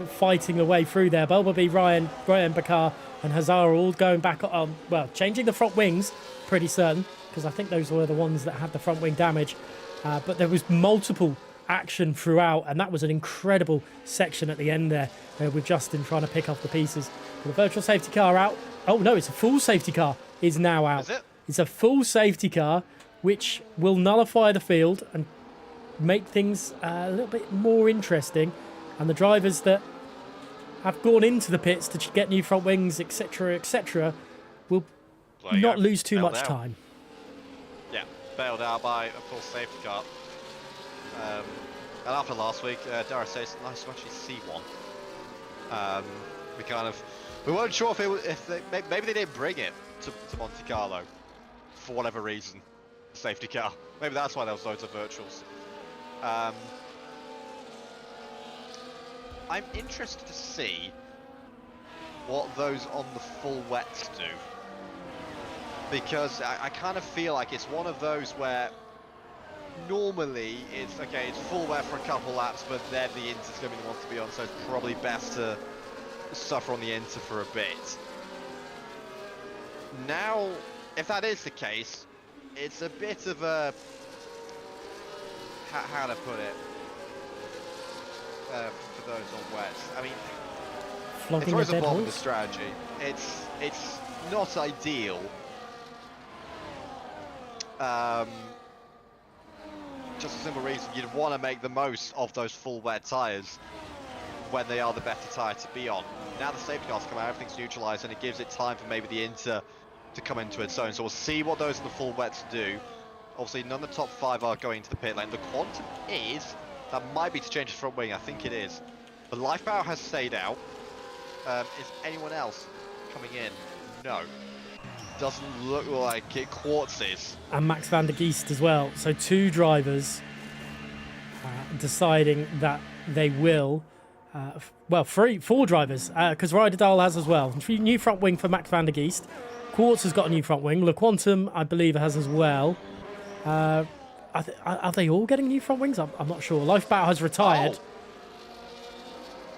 S1: fighting away through there. Bumblebee, Ryan Bakar, and Hazara all going back on, changing the front wings, pretty certain, because I think those were the ones that had the front wing damage. But there was multiple action throughout, and that was an incredible section at the end there with Justin trying to pick off the pieces. The virtual safety car out. Oh no, it's a full safety car is now out.
S2: Is it?
S1: It's a full safety car, which will nullify the field and make things a little bit more interesting. And the drivers that have gone into the pits to get new front wings, etc., will not lose too much time. Yeah,
S2: bailed out by a full safety car. And after last week, dare I say, it's nice to actually see one. We weren't sure if maybe they didn't bring it to Monte Carlo for whatever reason. Safety car. Maybe that's why there was loads of virtuals. I'm interested to see what those on the full wets do, because I kind of feel like it's one of those where normally it's okay, it's full wet for a couple laps, but then the inter's going to be the one to be on, so it's probably best to suffer on the inter for a bit. Now, if that is the case, it's a bit of a how to put it for those on wets. I mean,
S1: flogging
S2: it throws
S1: a
S2: a bomb in
S1: horse.
S2: the strategy. It's not ideal. Just a simple reason, you'd want to make the most of those full wet tyres when they are the better tyre to be on. Now the safety cars come out, everything's neutralised, and it gives it time for maybe the inter to come into its own. So we'll see what those in the full wets do. Obviously, none of the top 5 are going to the pit lane. The Quantum is. That might be to change his front wing, I think it is. The Lifebound has stayed out. Is anyone else coming in? No. Doesn't look like it. Quartz is.
S1: And Max van der Geest as well. So 2 drivers deciding that they will. Four drivers, because Ryderdal has as well. New front wing for Max van der Geest. Quartz has got a new front wing. Le Quantum, I believe, has as well. Are they all getting new front wings? I'm not sure. Lifeboat has retired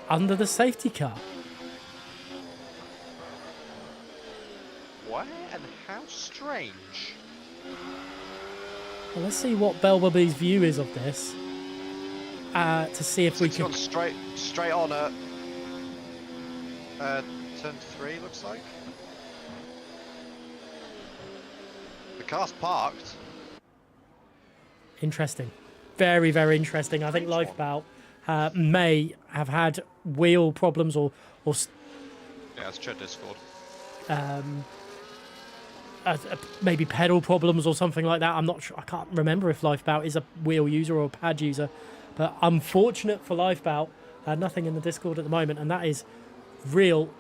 S1: under the safety car.
S2: What and how strange.
S1: Well, let's see what Bellbubbly's view is of this. To see if we can...
S2: gone straight on at turn 3, looks like. The car's parked.
S1: Interesting. Very, very interesting. I think Lifeboat may have had wheel problems or
S2: yeah, it's check Discord.
S1: Maybe pedal problems or something like that. I'm not sure. I can't remember if Lifeboat is a wheel user or a pad user. But unfortunate for Lifeboat, nothing in the Discord at the moment, and that is real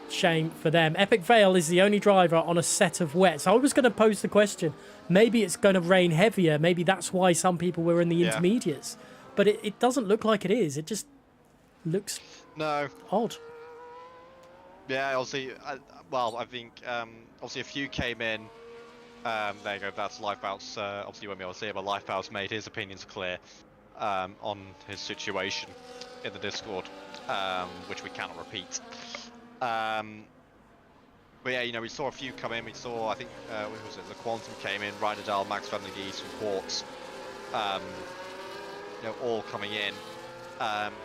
S1: shame for them. Epic Vale is the only driver on a set of wets. I was going to pose the question, maybe it's going to rain heavier, maybe that's why some people were in the intermediates, but it doesn't look like it is. It just looks odd.
S2: Yeah, obviously, I think obviously a few came in. There you go, that's Lifeboat's, obviously you won't be able to see it, but Lifeboat's made his opinions clear. On his situation in the Discord, which we cannot repeat. But yeah, you know, we saw a few come in. We saw, I think, what was it? The Quantum came in, Ryderdal, Max van der Geest, and Quartz. You know, all coming in.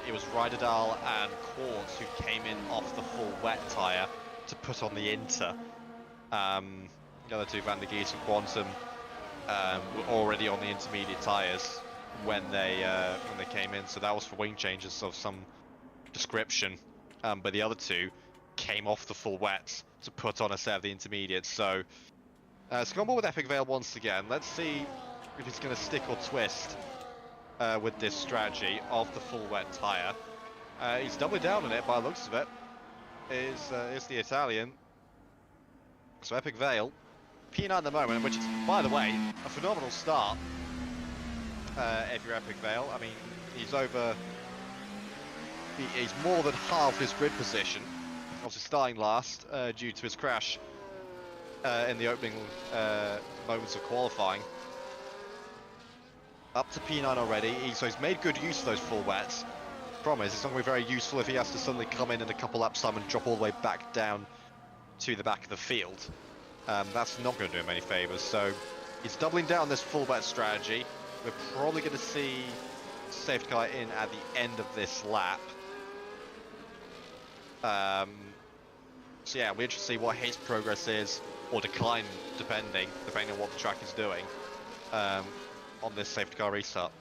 S2: It was Ryderdal and Quartz who came in off the full wet tyre to put on the Inter. The other two, Van der Geest and Quantum, were already on the intermediate tyres when they came in, so that was for wing changes of some description. But the other two came off the full wets to put on a set of the intermediates. So Scramble with Epic Vale once again. Let's see if he's going to stick or twist with this strategy of the full wet tyre. He's doubling down on it by the looks of it. Is the Italian. So Epic Vale, P9 at the moment, which is, by the way, a phenomenal start. If you're Epic Vale, I mean, he's more than half his grid position. Obviously starting last due to his crash in the opening moments of qualifying. Up to P9 already, so he's made good use of those full wets. Promise, it's not going to be very useful if he has to suddenly come in a couple laps time and drop all the way back down to the back of the field. That's not going to do him any favours, so he's doubling down this full wet strategy. We're probably going to see safety car in at the end of this lap. So yeah, we're interested to see what his progress is, or decline, depending on what the track is doing, on this safety car restart.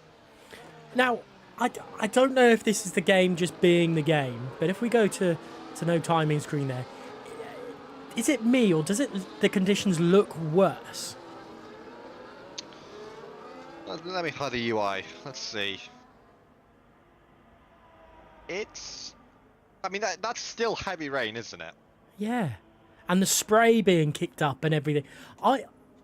S1: Now, I don't know if this is the game just being the game, but if we go to no timing screen there, is it me, or does the conditions look worse?
S2: Let me hide the UI. Let's see. I mean, that's still heavy rain, isn't it?
S1: Yeah. And the spray being kicked up and everything.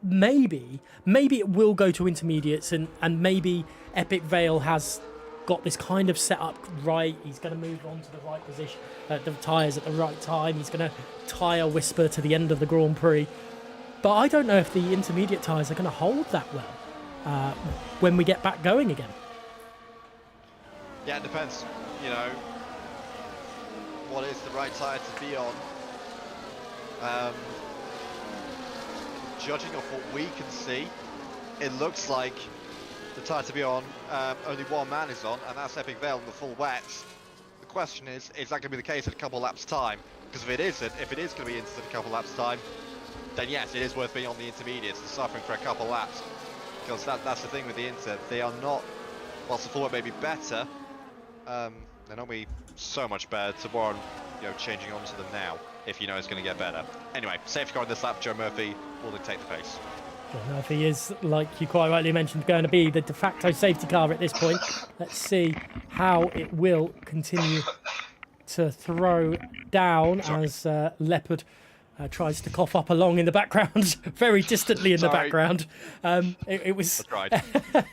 S1: Maybe it will go to intermediates, and maybe Epic Vale has got this kind of set up right. He's going to move on to the right position, the tyres at the right time. He's going to tyre whisper to the end of the Grand Prix. But I don't know if the intermediate tyres are going to hold that well when we get back going again.
S2: Yeah, it depends, you know, what is the right tyre to be on. Judging off what we can see, it looks like the tyre to be on, only one man is on, and that's Epic Vale in the full wets. The question is that going to be the case in a couple laps time? Because if it is going to be instant a couple laps time, then yes, it is worth being on the intermediates and suffering for a couple laps. Because that's the thing with the Inter, they are not, whilst the full wet may be better, they're not going to be so much better to warrant, you know, changing onto them now, if you know it's going to get better. Anyway, safety car in this lap, Joe Murphy will dictate the pace.
S1: Joe Murphy is, like you quite rightly mentioned, going to be the de facto safety car at this point. Let's see how it will continue to throw down as Leopard tries to cough up along in the background, very distantly in the background. It was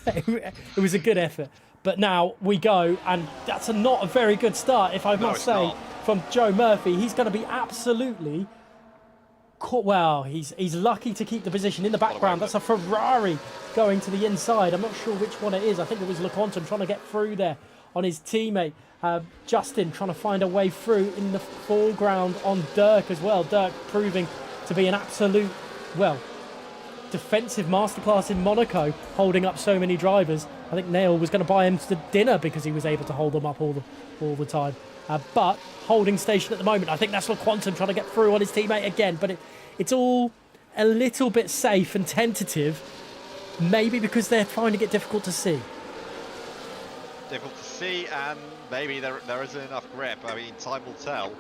S1: it was a good effort. But now we go, and that's not a very good start, if I must say,
S2: not.
S1: from Joe Murphy. He's going to be absolutely... Well, he's lucky to keep the position in the background. That's a Ferrari going to the inside. I'm not sure which one it is. I think it was LeQuantum trying to get through there on his teammate. Justin trying to find a way through in the foreground on Dirk as well. Dirk proving to be an absolute, well, defensive masterclass in Monaco, holding up so many drivers. I think Neil was going to buy him to dinner because he was able to hold them up all the time. But holding station at the moment. I think that's LeQuantum trying to get through on his teammate again. But it's all a little bit safe and tentative. Maybe because they're finding it difficult to see.
S2: Difficult to see, and maybe there isn't enough grip. I mean, time will tell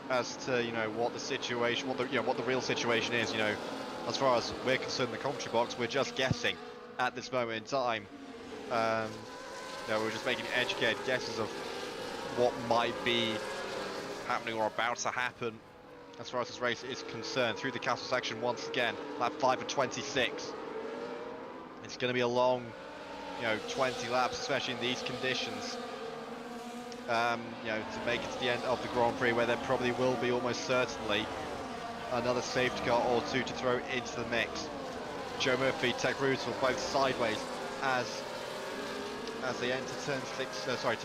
S2: as to what the situation, what the real situation is. As far as we're concerned, in the commentary box, we're just guessing at this moment in time. We're just making educated guesses of what might be happening or about to happen as far as this race is concerned. Through the castle section once again, lap 5 of 26. It's going to be a long 20 laps, especially in these conditions. To make it to the end of the Grand Prix, where there probably will be almost certainly another safety car or two to throw into the mix. Joe Murphy, Tech Roots will both sideways as they enter turn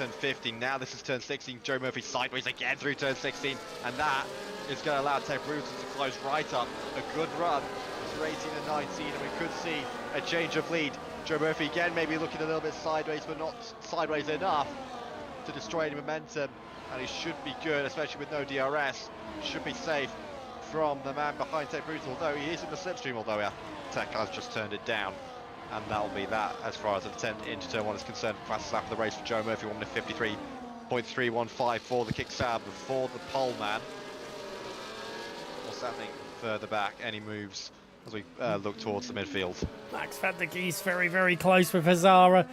S2: 15. Now this is turn 16. Joe Murphy sideways again through turn 16, and that is going to allow Tech Roots to close right up. A good run through 18 and 19, and we could see a change of lead. Joe Murphy again maybe looking a little bit sideways, but not sideways enough to destroy any momentum, and he should be good, especially with no DRS. Should be safe from the man behind Tech Roots, although he is in the slipstream, although Tech has just turned it down. And that will be that as far as the 10 into turn 1 is concerned. Fastest lap of the race for Joe Murphy, 1:53.315 for the kickstart before the pole man. What's happening further back? Any moves as we look towards the midfield?
S1: Max van der Geest very, very close with Hazara,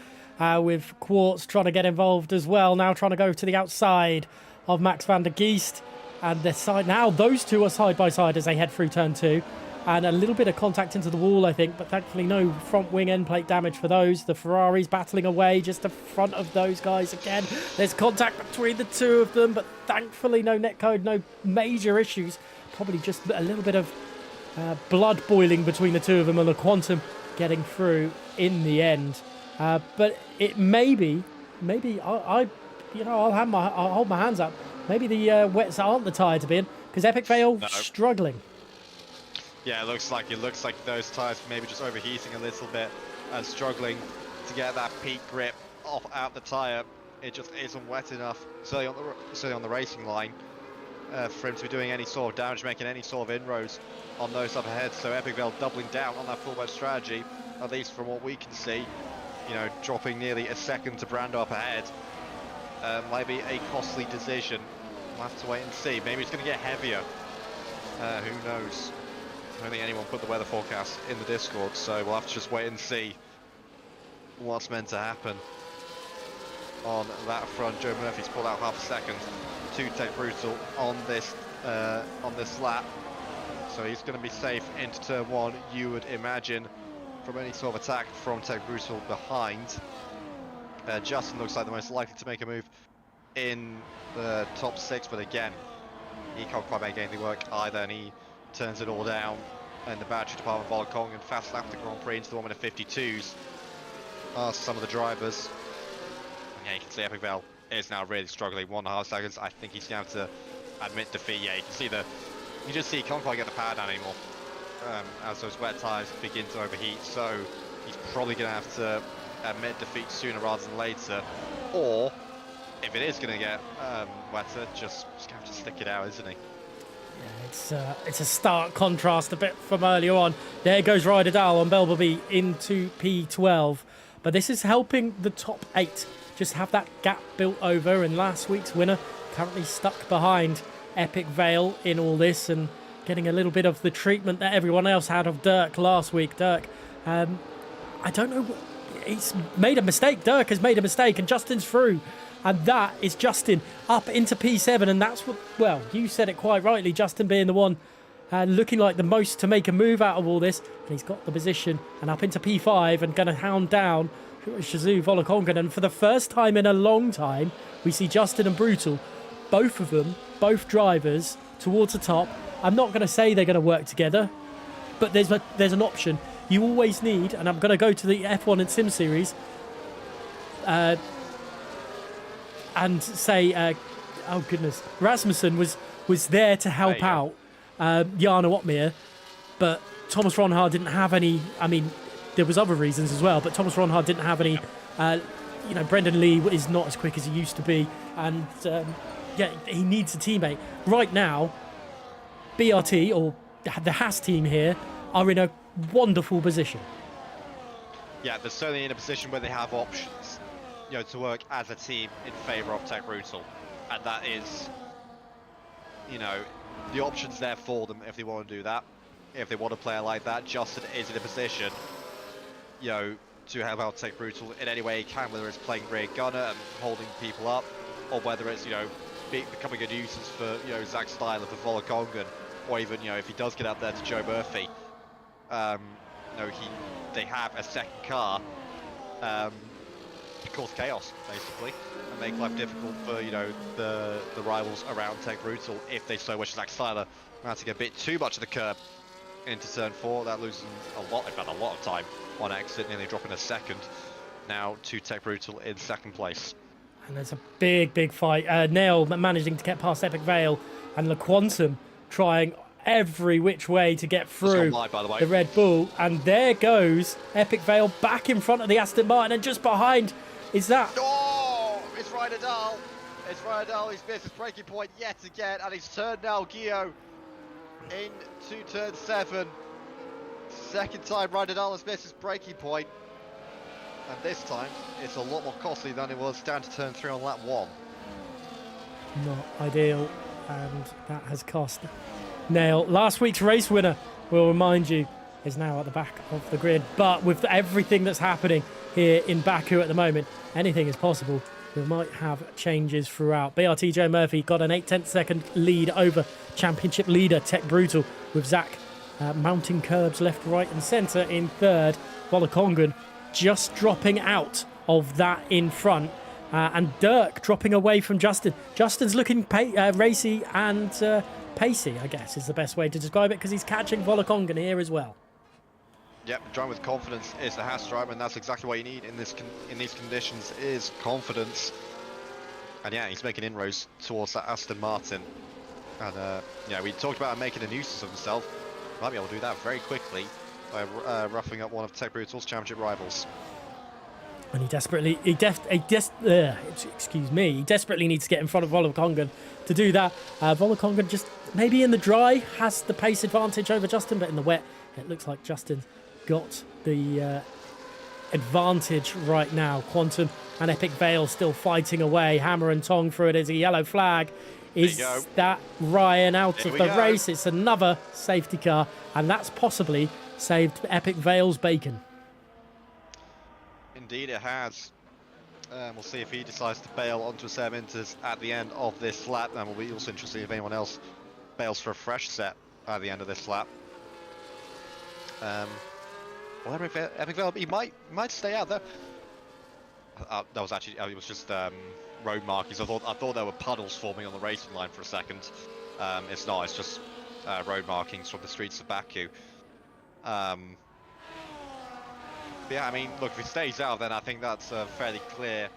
S1: with Quartz trying to get involved as well. Now trying to go to the outside of Max van der Geest. And the side now, those two are side by side as they head through turn 2. And a little bit of contact into the wall, I think, but thankfully no front wing end plate damage for those. The Ferraris battling away just in front of those guys again. There's contact between the two of them, but thankfully no netcode, no major issues. Probably just a little bit of blood boiling between the two of them, and LeQuantum getting through in the end. But it maybe I'll hold my hands up. Maybe the wets aren't the tyre to be in, because Epic Vale struggling.
S2: Yeah, it looks like those tyres maybe just overheating a little bit and struggling to get that peak grip out the tyre. It just isn't wet enough, certainly on the racing line, for him to be doing any sort of damage, making any sort of inroads on those up ahead. So Epic Vale doubling down on that full wet strategy, at least from what we can see. Dropping nearly a second to Brando up ahead. Might be a costly decision. We'll have to wait and see. Maybe it's going to get heavier. Who knows? I don't think anyone put the weather forecast in the Discord, so we'll have to just wait and see what's meant to happen on that front. Joe Murphy's pulled out half a second to Tech Brutal on this lap, so he's going to be safe into turn 1, you would imagine, from any sort of attack from Tech Brutal behind. Justin looks like the most likely to make a move in the top 6, but again, he can't quite make anything work either, and he turns it all down in the battery department. Volkong and fast lap the Grand Prix into the 1:52s are some of the drivers. And yeah, you can see Epic Vale is now really struggling. 1.5 seconds. I think he's going to have to admit defeat. Yeah, you just see he can't quite get the power down anymore as those wet tyres begin to overheat. So he's probably going to have to admit defeat sooner rather than later, or if it is going to get wetter, just going to have to stick it out, isn't he?
S1: Yeah, it's a stark contrast a bit from earlier on. There goes Ryder Dahl on Belbeby into P12. But this is helping the top 8 just have that gap built over. And last week's winner currently stuck behind Epic Vale in all this and getting a little bit of the treatment that everyone else had of Dirk last week. Dirk, I don't know. He's made a mistake. Dirk has made a mistake, and Justin's through. And that is Justin up into P7, and that's what, well, you said it quite rightly, Justin being the one looking like the most to make a move out of all this. And he's got the position and up into P5 and going to hound down Shazoo Volokongan, and for the first time in a long time, we see Justin and Brutal, both of them, both drivers, towards the top. I'm not going to say they're going to work together, but there's an option. You always need, and I'm going to go to the F1 and Sim series, and say, oh goodness, Rasmussen was there to help out Jarno Opmeer, but Thomas Ronhard didn't have any. I mean, there was other reasons as well, but Thomas Ronhard didn't have any. Brendan Lee is not as quick as he used to be, and he needs a teammate right now. BRT, or the Haas team here, are in a wonderful position.
S2: Yeah, they're certainly in a position where they have options, to work as a team in favour of Tech Brutal, and that is, the options there for them if they want to do that. If they want to play it like that, Justin is in a position, to help out Tech Brutal in any way he can, whether it's playing rear gunner and holding people up, or whether it's, becoming a nuisance for, Zach Styler for Volokongan, or even, if he does get out there to Joe Murphy, they have a second car to cause chaos, basically, and make life difficult for, the rivals around Tech Brutal if they so wish. Zach Styler mounting a bit too much of the curb into turn 4, that loses a lot of time on exit, nearly dropping a second now to Tech Brutal in second place.
S1: And there's a big fight. Nail managing to get past Epic Vale, and LeQuantum trying every which way to get through
S2: live, by the way.
S1: The Red Bull. And there goes Epic Vale back in front of the Aston Martin, and just behind is that.
S2: Oh, it's Ryder Dahl. It's Ryder Dahl. He's missed his braking point yet again, and he's turned now Gio into turn 7. Second time Ryder Dahl has missed his braking point, and this time it's a lot more costly than it was down to turn 3 on lap 1.
S1: Not ideal, and that has cost Nail. Last week's race winner, we'll remind you, is now at the back of the grid. But with everything that's happening here in Baku at the moment, anything is possible. We might have changes throughout. BRT Joe Murphy got an 8/10 second lead over championship leader Tech Brutal, with Zach mounting curbs left, right and centre in third. Volokongan just dropping out of that in front. And Dirk dropping away from Justin. Justin's looking racy and pacey, I guess, is the best way to describe it, because he's catching Volokongan here as well.
S2: Yep, driving with confidence is the Haas driver, and that's exactly what you need in these conditions, is confidence. And yeah, he's making inroads towards that Aston Martin. And we talked about him making a nuisance of himself. Might be able to do that very quickly by roughing up one of Tech Brutal's championship rivals.
S1: And he desperately needs to get in front of Volokongan to do that. Volokongan just maybe in the dry has the pace advantage over Justin, but in the wet it looks like Justin's got the advantage right now. Quantum and Epic Vale still fighting away, hammer and tong through it. As a yellow flag. Is that Ryan out of the race? It's another safety car, and that's possibly saved Epic Vale's bacon.
S2: Indeed it has. We'll see if he decides to bail onto a set of inters at the end of this lap, and we'll be also interested if anyone else bails for a fresh set at the end of this lap. Well, Epic Vale, he might stay out there. That was actually, it was just road markings. I thought there were puddles forming on the racing line for a second. It's not. It's just road markings from the streets of Baku. Yeah, I mean, look, if he stays out, then I think that's a fairly clear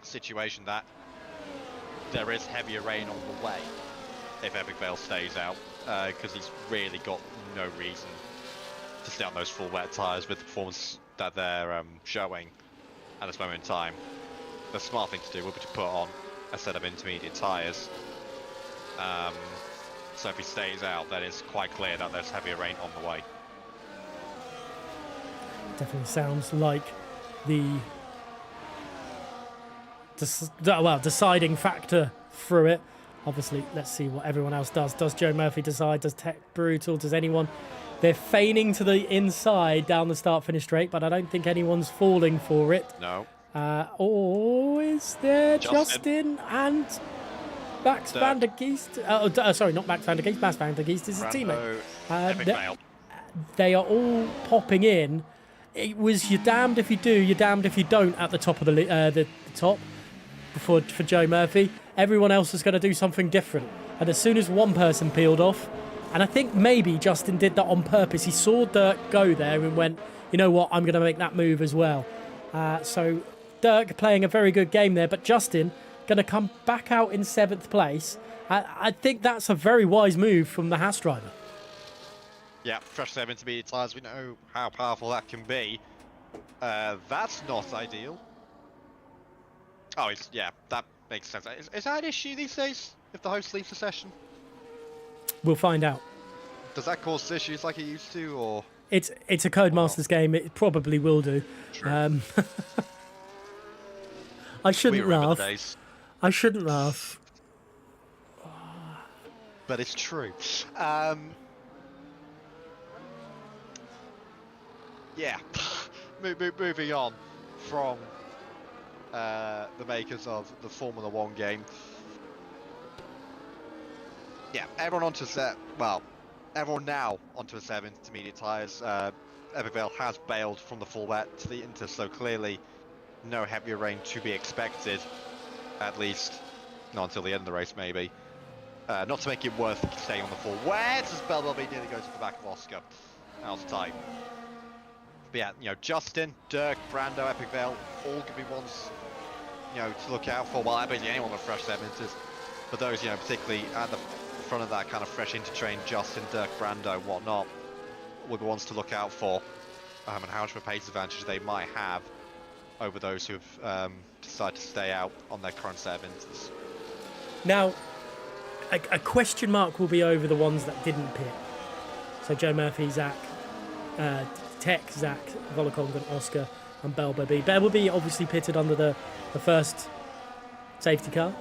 S2: situation that there is heavier rain on the way if Epic Vale stays out, because he's really got no reason to stay on those full wet tyres with the performance that they're showing at this moment in time. The smart thing to do would be to put on a set of intermediate tyres. So if he stays out, then it's quite clear that there's heavier rain on the way.
S1: Definitely sounds like the deciding factor through it. Obviously, let's see what everyone else does. Does Joe Murphy decide? Does Tech Brutal? Does anyone? They're feigning to the inside down the start-finish straight, but I don't think anyone's falling for it.
S2: No.
S1: Or is there Justin and Max van der Geest? Sorry, not Max van der Geest. Max van der Geest is his teammate.
S2: Epic Vale.
S1: They are all popping in. it was you're damned if you do, you're damned if you don't at the top of the top for Joe Murphy. Everyone else was going to do something different. And as soon as one person peeled off, and I think maybe Justin did that on purpose, he saw Dirk go there and went, you know what, I'm going to make that move as well. So Dirk playing a very good game there, but Justin going to come back out in 7th place. I think that's a very wise move from the Haas driver.
S2: Yeah, fresh 7 intermediate tyres, we know how powerful that can be. That's not ideal. Oh, yeah, that makes sense. Is that an issue these days, if the host leaves the session?
S1: We'll find out.
S2: Does that cause issues like it used to, or...?
S1: It's a Codemasters game, it probably will do.
S2: True.
S1: I shouldn't laugh.
S2: The days.
S1: I shouldn't laugh.
S2: But it's true. Yeah, moving on from the makers of the Formula 1 game. Yeah, everyone onto set. Well, everyone now onto a 7 intermediate tyres. Evervale has bailed from the full wet to the Inter, so clearly no heavier rain to be expected, at least not until the end of the race, maybe. Not to make it worth staying on the full wet, as Belbelby nearly goes to the back of Oscar. That was tight. But yeah, you know, Justin, Dirk, Brando, Epic Vale, all could be ones, you know, to look out for. Well, basically anyone with fresh 7-inters, but those, you know, particularly at the front of that kind of fresh intertrain, Justin, Dirk, Brando, whatnot, were the ones to look out for, and how much of a pace advantage they might have over those who have decided to stay out on their current 7-inters.
S1: Now, a question mark will be over the ones that didn't pit. So Joe Murphy, Zach, Tech, Zach, Volokong, Oscar, and Belbelby. Belbelby obviously pitted under the first safety car,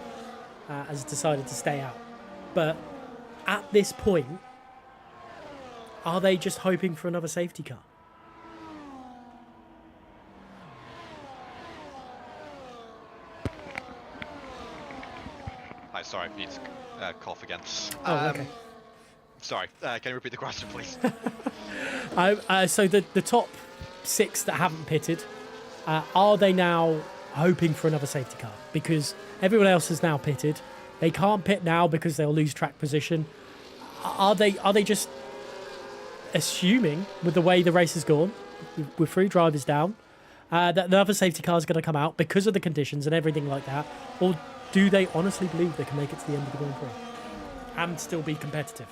S1: has decided to stay out. But at this point, are they just hoping for another safety car?
S2: Hi, sorry, I need to cough again.
S1: Oh, okay.
S2: Sorry, can you repeat the question, please?
S1: So the top 6 that haven't pitted, are they now hoping for another safety car? Because everyone else has now pitted. They can't pit now because they'll lose track position. Are they just assuming, with the way the race has gone, with 3 drivers down, that the other safety car is going to come out because of the conditions and everything like that? Or do they honestly believe they can make it to the end of the Grand Prix and still be competitive?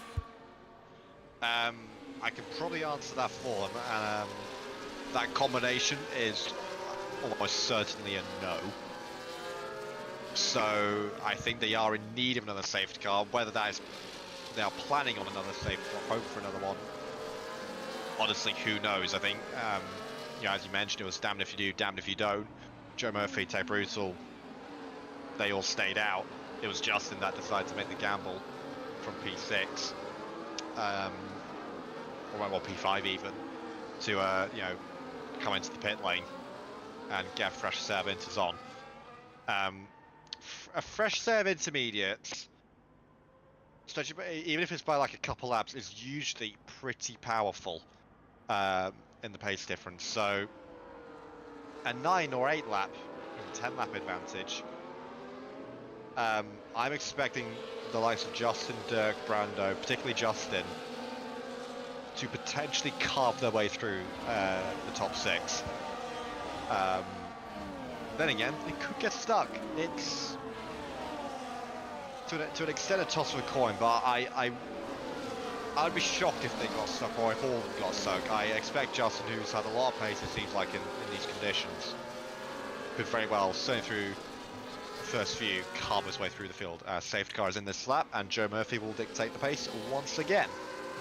S2: I can probably answer that for them, and that combination is almost certainly a no. So I think they are in need of another safety car. Whether that is they are planning on another safety car, hope for another one, honestly, who knows? I think, you know, as you mentioned, it was damned if you do, damned if you don't. Joe Murphy, Ted Brutal, they all stayed out. It was Justin that decided to make the gamble from P6. Or well, P5 even, to you know, come into the pit lane and get fresh set of inters on. A fresh set of intermediates, even if it's by like a couple laps, is usually pretty powerful in the pace difference. So a 9 or 8 lap, 10 lap advantage. I'm expecting the likes of Justin, Dirk, Brando, particularly Justin, to potentially carve their way through the top 6. Then again, they could get stuck. It's to an extent a toss of a coin, but I'd be shocked if they got stuck, or if all of them got stuck. I expect Justin, who's had a lot of pace, it seems like, in these conditions, could very well, certainly through the first few, carve his way through the field. Safety car is in this lap, and Joe Murphy will dictate the pace once again.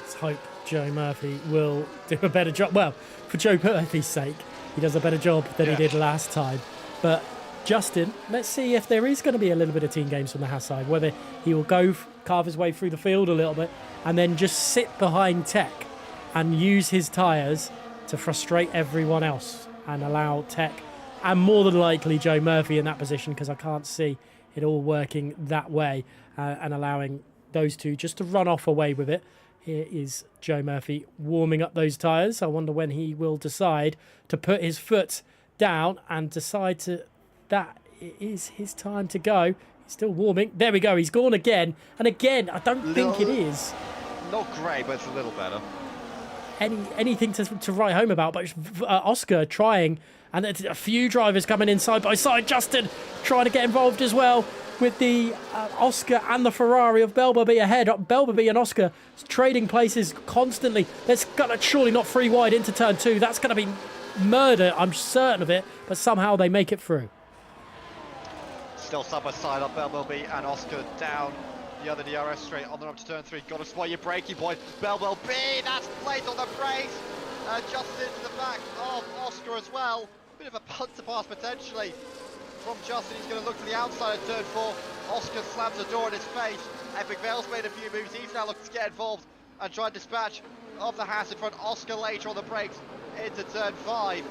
S1: Let's hope Joe Murphy will do a better job. Well, for Joe Murphy's sake, he does a better job than he did last time. But Justin, let's see if there is going to be a little bit of team games from the Haas side, whether he will carve his way through the field a little bit and then just sit behind Tech and use his tyres to frustrate everyone else and allow Tech, and more than likely Joe Murphy, in that position, because I can't see it all working that way, and allowing those two just to run off away with it. Here is Joe Murphy warming up those tyres. I wonder when he will decide to put his foot down and decide that it is his time to go. He's still warming. There we go. He's gone again. And again, I don't think it is.
S2: Not great, but it's a little better.
S1: Anything to write home about, but Oscar trying, and a few drivers coming in side by side. Justin trying to get involved as well with the Oscar and the Ferrari of Belbabee ahead. Belbabee and Oscar trading places constantly. That's gonna surely not free wide into turn 2. That's going to be murder, I'm certain of it, but somehow they make it through.
S2: Still side by side up Belbabee and Oscar down the other DRS straight on the up to turn 3. Got to spot your braking point. Belbabee, that's late on the brakes. Justin to the back of Oscar as well. Bit of a punt to pass potentially from Justin. He's going to look to the outside of turn 4. Oscar slams the door in his face. Epic Vale's made a few moves. He's now looking to get involved and try and dispatch of the Haas in front. Oscar later on the brakes into turn 5.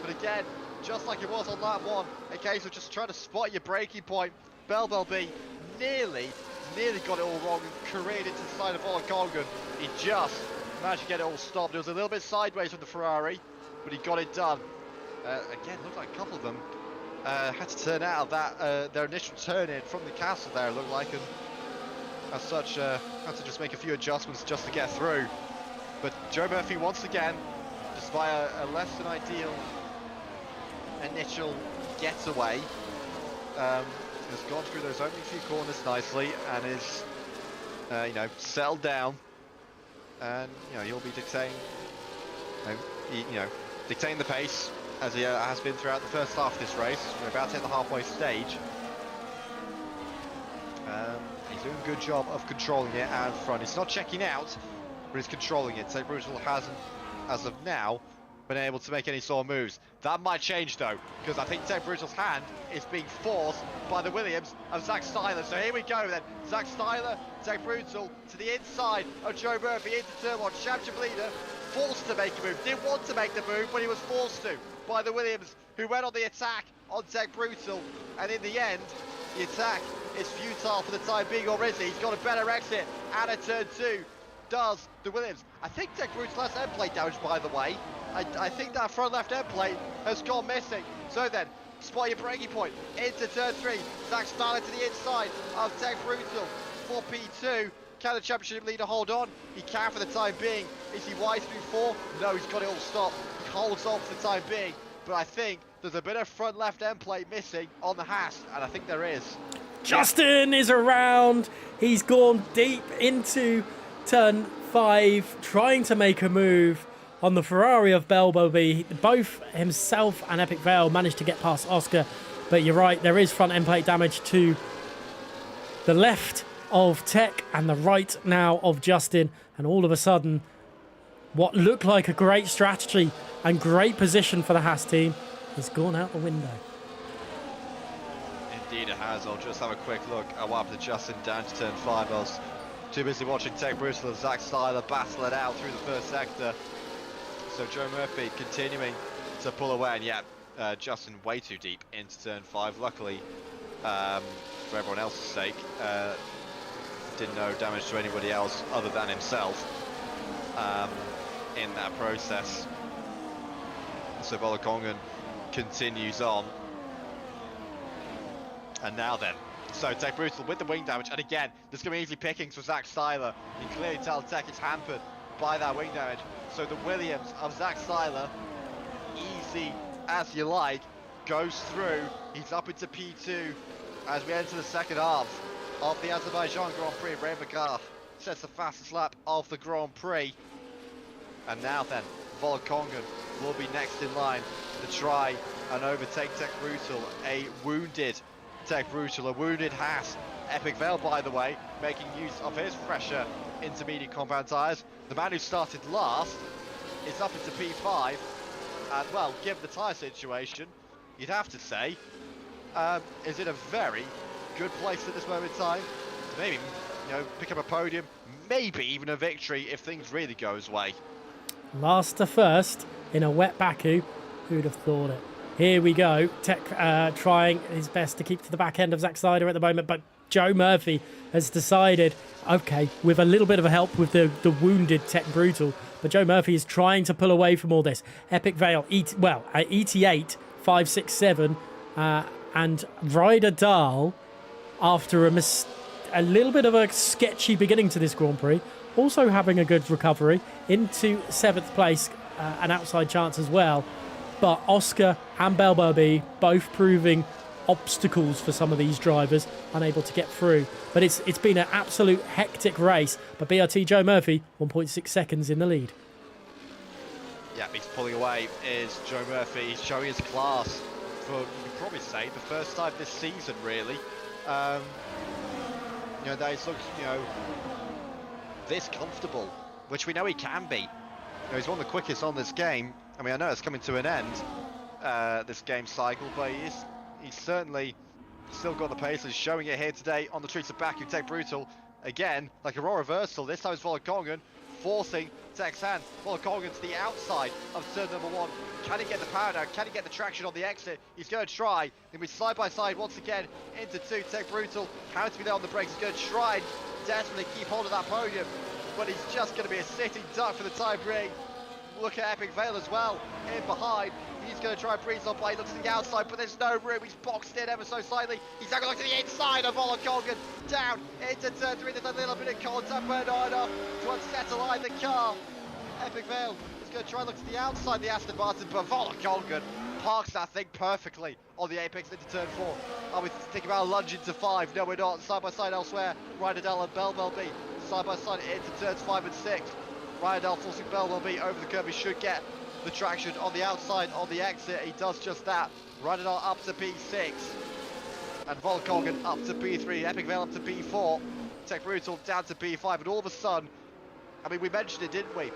S2: But again, just like it was on lap 1, a case of just trying to spot your braking point. Belbabee nearly got it all wrong and careened into the side of Volkongen. He just managed to get it all stopped. It was a little bit sideways from the Ferrari, but he got it done. Again, looked like a couple of them had to turn out of that their initial turn in from the castle there, it looked like, and as such had to just make a few adjustments just to get through. But Joe Murphy once again, despite a less than ideal initial getaway, has gone through those opening few corners nicely and is settled down, and he'll be dictating dictating the pace as he has been throughout the first half of this race. We're about to hit the halfway stage. He's doing a good job of controlling it out front. He's not checking out, but he's controlling it. St. Brutal hasn't, as of now, been able to make any sort of moves. That might change though, because I think St. Brutal's hand is being forced by the Williams of Zach Styler. So here we go then. Zach Styler, St. Brutal to the inside of Joe Murphy into turn 1. Championship leader forced to make a move. Didn't want to make the move, but he was forced to by the Williams, who went on the attack on St. Brutal. And in the end, the attack is futile for the time being, or is he? He's got a better exit out of turn 2. Does the Williams. I think St. Brutal has end plate damage, by the way. I think that front left end plate has gone missing. So then, spot your braking point into turn 3. Zach Styler to the inside of St. Brutal for P2. Can the championship leader hold on? He can for the time being. Is he wise through 4? No, he's got it all stopped. He holds on for the time being. But I think there's a bit of front left end plate missing on the Haas, and I think there is.
S1: Justin is around. He's gone deep into turn 5, trying to make a move on the Ferrari of Belbabee. Both himself and Epic Vale managed to get past Oscar, but you're right, there is front end plate damage to the left of Tech and the right now of Justin, and all of a sudden what looked like a great strategy and great position for the Haas team has gone out the window.
S2: Indeed it has. I'll just have a quick look at what happened to Justin down to turn 5. I was too busy watching Tech Brutal and Zach Styler battle it out through the first sector. So Joe Murphy continuing to pull away, and Justin way too deep into turn 5. Luckily, for everyone else's sake, did no damage to anybody else other than himself in that process. So Volkongen continues on. And now then, so Tech Brutal with the wing damage, and again, there's going to be easy pickings for Zach Styler. You can clearly tell Tech is hampered by that wing damage. So the Williams of Zach Styler, easy as you like, goes through. He's up into P2 as we enter the second half of the Azerbaijan Grand Prix. Ray McGar sets the fastest lap of the Grand Prix. And now then, Volkongen will be next in line to try and overtake Tech Brutal. A wounded Tech Brutal, a wounded Haas. Epic Vale, by the way, making use of his fresher intermediate compound tyres. The man who started last is up into P5, and well, given the tyre situation, you'd have to say, is in a very good place at this moment in time to maybe, pick up a podium, maybe even a victory if things really go his way.
S1: Last to first in a wet Baku, who'd have thought it? Here we go. Tech trying his best to keep to the back end of Zach Styler at the moment, but Joe Murphy has decided, okay, with a little bit of help with the wounded Tech Brutal, but Joe Murphy is trying to pull away from all this. Epic Veil, ET8, 5, 6, 7, and Ryder Dahl, after a little bit of a sketchy beginning to this Grand Prix, also having a good recovery into 7th place, an outside chance as well. But Oscar and Belbobi both proving obstacles for some of these drivers, unable to get through. But it's been an absolute hectic race. But BRT Joe Murphy, 1.6 seconds in the lead.
S2: Yeah, he's pulling away. Is Joe Murphy. He's showing his class for, you can probably say, the first time this season, really. You know, that he's looked, you know, this comfortable, which we know he can be. You know, he's one of the quickest on this game. I mean, I know it's coming to an end, this game cycle, but he's certainly still got the pace. He's showing it here today on the streets of Baku. Tech Brutal, again, like a raw reversal. This time it's Volokongan forcing Texan. Volokongan to the outside of turn number 1. Can he get the power down? Can he get the traction on the exit? He's going to try. He'll be side by side once again into 2. Tech Brutal, how to be there on the brakes. He's going to try and desperately keep hold of that podium, but he's just going to be a sitting duck for the time being. Look at Epic Veil as well, in behind. He's going to try and breeze on by. He looks to the outside, but there's no room. He's boxed in ever so slightly. He's now going to look to the inside of Volokongan. Down into turn 3. There's a little bit of contact, but not enough to unsettle either car. Epic Veil is going to try and look to the outside of the Aston Martin, but Volokongan parks that thing perfectly on the apex into turn 4. Are we thinking about a lunge into 5? No, we're not. Side by side elsewhere. Ryder Dahl and Belbobi side by side into turns 5 and 6. Ryder Dahl forcing Belbobi over the curve. He should get the traction on the outside on the exit. He does just that. Ryder Dahl up to P6 and Volokongan up to P3. Epic Veil up to P4. Tech Brutal down to P5. And all of a sudden, I mean, we mentioned it, didn't we?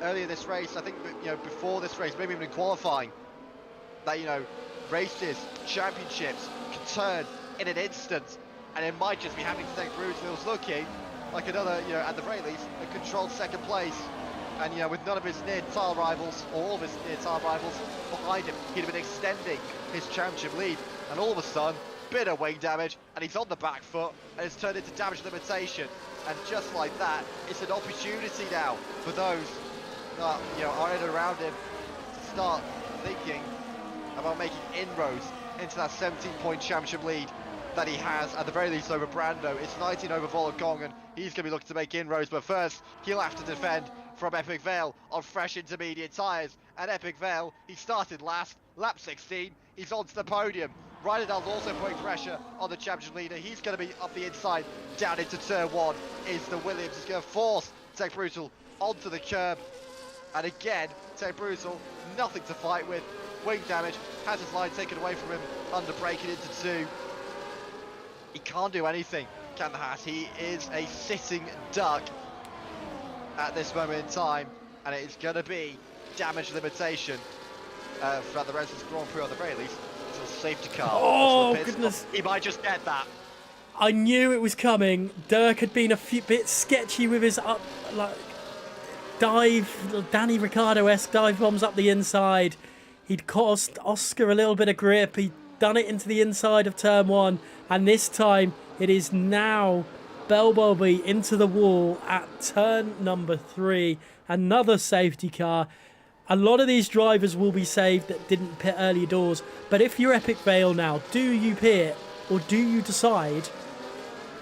S2: Earlier this race, I think, you know, before this race, maybe even in qualifying, that, you know, races, championships can turn in an instant, and it might just be happening to Tech Brutal. It was looking like another, you know, at the very least, a controlled second place. And, you know, with none of his near-tile rivals, or all of his near-tile rivals behind him, he'd have been extending his championship lead. And all of a sudden, bit of wing damage, and he's on the back foot, and it's turned into damage limitation. And just like that, it's an opportunity now for those that, you know, are in and around him to start thinking about making inroads into that 17-point championship lead that he has, at the very least, over Brando. It's 19 over Volokongan. He's going to be looking to make inroads, but first, he'll have to defend from Epic Veil on fresh intermediate tyres. And Epic Veil, he started last, lap 16, he's onto the podium. Ryder Dahl's also putting pressure on the championship leader. He's going to be up the inside, down into turn 1 is the Williams. He's going to force Tech Brutal onto the curb. And again, Tech Brutal, nothing to fight with. Wing damage, has his line taken away from him, under braking into 2. He can't do anything, can the Haas. He is a sitting duck at this moment in time, and it is going to be damage limitation throughout the rest of this Grand Prix, at the very least, until safety car.
S1: Oh, goodness.
S2: He might just get that.
S1: I knew it was coming. Dirk had been a bit sketchy with his dive, Danny Ricciardo-esque dive bombs up the inside. He'd cost Oscar a little bit of grip. He'd done it into the inside of turn 1, and this time it is now Belbobi into the wall at turn number 3. Another safety car. A lot of these drivers will be saved that didn't pit early doors, but if you're Epic Veil now, do you pit or do you decide,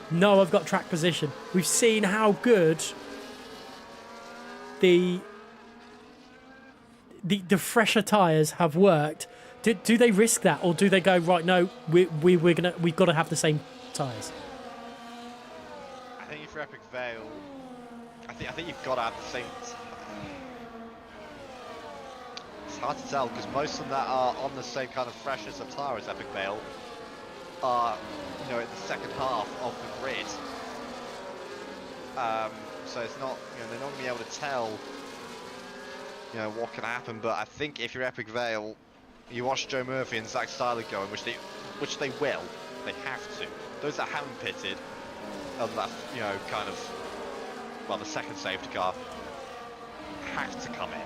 S1: no, I've got track position? We've seen how good the fresher tyres have worked. Do they risk that, or do they go, right, no, we've got to have the same tyres?
S2: I think if you're Epic Veil, I think you've got to have the same. It's hard to tell, because most of them that are on the same kind of freshness of tyre as Epic Veil are, you know, in the second half of the grid. So it's not, you know, they're not going to be able to tell, you know, what can happen. But I think if you're Epic Veil, you watch Joe Murphy and Zach Styler going, which they will, they have to. Those that haven't pitted, on that, you know, kind of, well, the second safety car, have to come in.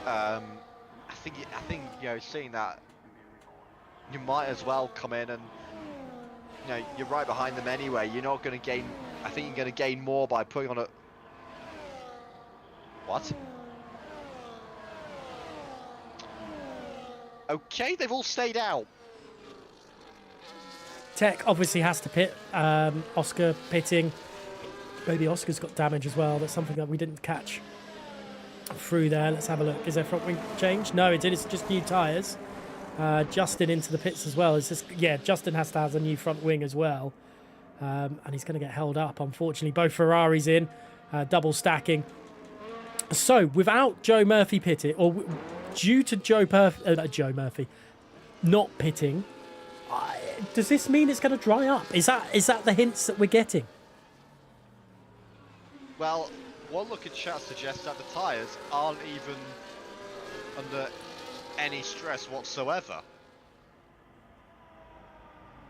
S2: I think, you know, seeing that, you might as well come in and you know, you're right behind them anyway. You're not going to gain. I think you're going to gain more by putting on a. What? Okay, they've all stayed out.
S1: Tech obviously has to pit. Oscar pitting. Maybe Oscar's got damage as well. That's something that we didn't catch through there. Let's have a look. Is their front wing changed? No, it did. It's just new tyres. Justin into the pits as well. It's just, yeah, Justin has to have a new front wing as well. And he's going to get held up, unfortunately. Both Ferraris in, double stacking. So, without Joe Murphy pitting, or due to Joe Murphy not pitting, does this mean it's going to dry up? Is that the hints that we're getting?
S2: Well, one look at chat suggests that the tyres aren't even under any stress whatsoever.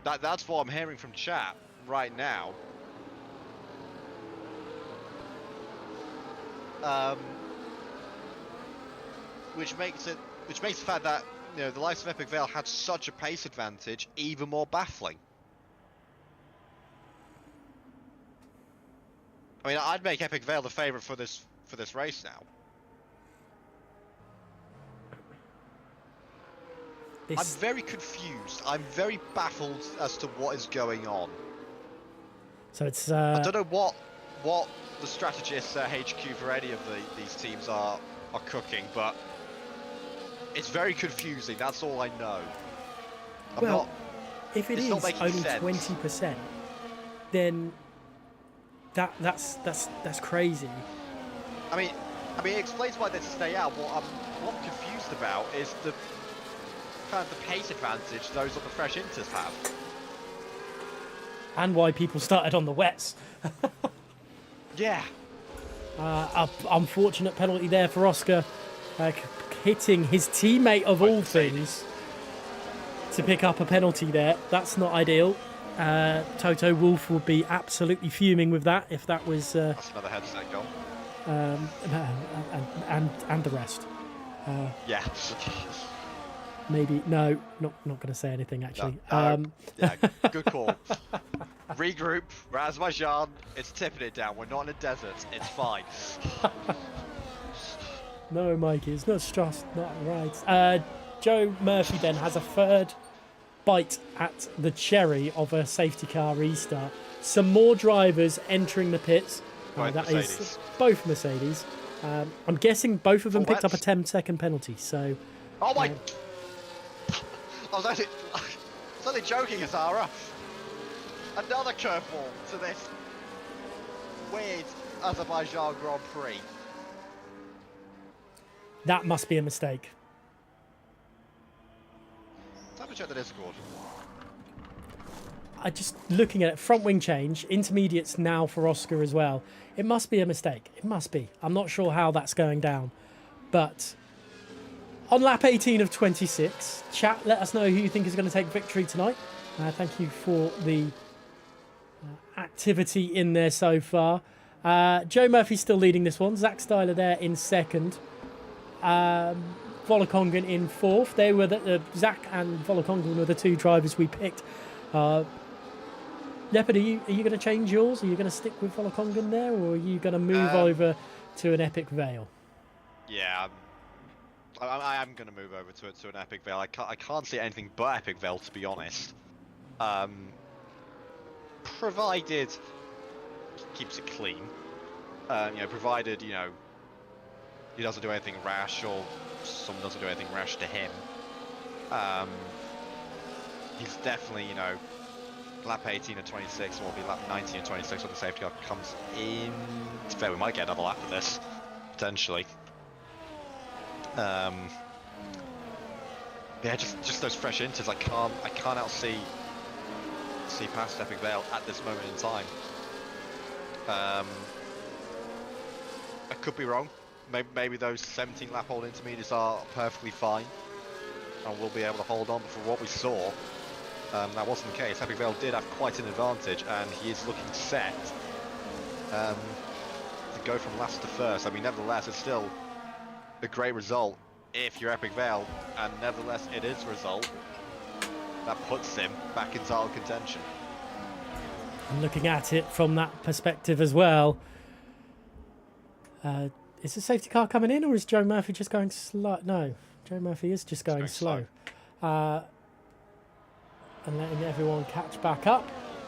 S2: That's what I'm hearing from chat right now. Which makes the fact that, you know, the likes of Epic Vale had such a pace advantage even more baffling. I mean, I'd make Epic Vale the favourite for this race now. I'm very confused. I'm very baffled as to what is going on.
S1: So it's.
S2: I don't know what the strategists at HQ for any of these teams are cooking, but it's very confusing. That's all I know.
S1: If it is only 20%, then that's crazy.
S2: I mean, it explains why they stay out. What I'm confused about is the pace advantage those on the fresh inters have,
S1: and why people started on the wets.
S2: Yeah.
S1: Unfortunate penalty there for Oscar, hitting his teammate of all things to pick up a penalty there. That's not ideal. Toto Wolff would be absolutely fuming with that if that was.
S2: That's another headset goal.
S1: And the rest.
S2: Yeah.
S1: Maybe no, not going to say anything actually.
S2: No, yeah, good call. Regroup. We're Azerbaijan. It's tipping it down. We're not in a desert. It's fine.
S1: No, Mikey, it's not just not right. Joe Murphy then has a third bite at the cherry of a safety car restart. Some more drivers entering the pits. That is both Mercedes. I'm guessing both of them picked up a 10-second penalty. So.
S2: Oh my! I was only joking, Azara. Another curveball to this weird Azerbaijan Grand Prix.
S1: That must be a mistake.
S2: Time to check the Discord.
S1: I just looking at it, front wing change, intermediates now for Oscar as well. It must be a mistake. It must be. I'm not sure how that's going down, but on lap 18 of 26, chat, let us know who you think is going to take victory tonight. Thank you for the activity in there so far. Joe Murphy's still leading this one. Zach Styler there in second. Volokongan in fourth. They were Zach and Volokongan were the two drivers we picked. Leopard, are you going to change yours? Are you going to stick with Volokongan there, or are you going to move over to an Epic Vale?
S2: Yeah, I am going to move over to an Epic Vale. I can't see anything but Epic Vale, to be honest. Provided keeps it clean. Provided he doesn't do anything rash, or someone doesn't do anything rash to him. He's definitely, lap 18 and 26, or will be lap 19 and 26 when the safety car comes in. It's fair, we might get another lap of this, potentially. Yeah, just those fresh inters. I can't see past Epic Vale at this moment in time. I could be wrong. Maybe those 17 lap old intermediates are perfectly fine and we'll be able to hold on. But for what we saw, that wasn't the case. Epic Vale did have quite an advantage, and he is looking set to go from last to first. I mean, nevertheless, it's still a great result if you're Epic Vale, and nevertheless, it is a result that puts him back in title contention.
S1: And looking at it from that perspective as well, is the safety car coming in, or is Joe Murphy just going slow? No, Joe Murphy is just going slow. And letting everyone catch back up.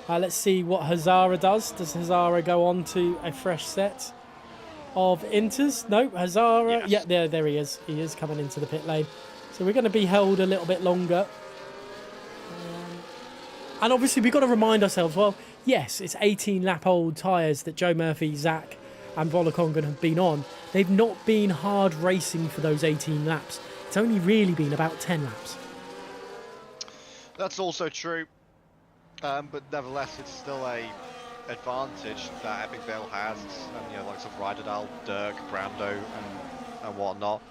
S1: Let's see what Hazara does. Does Hazara go on to a fresh set of inters? No, Hazara.
S2: Yes.
S1: Yeah, there he is. He is coming into the pit lane. So we're going to be held a little bit longer. And obviously we've got to remind ourselves, well, yes, it's 18-lap-old tyres that Joe Murphy, Zach and Volokongan have been on. They've not been hard racing for those 18 laps. It's only really been about 10 laps.
S2: That's also true, but nevertheless, it's still a advantage that Epic Vale has, and you know, like of Ryderdal, Dirk, Brando, and whatnot.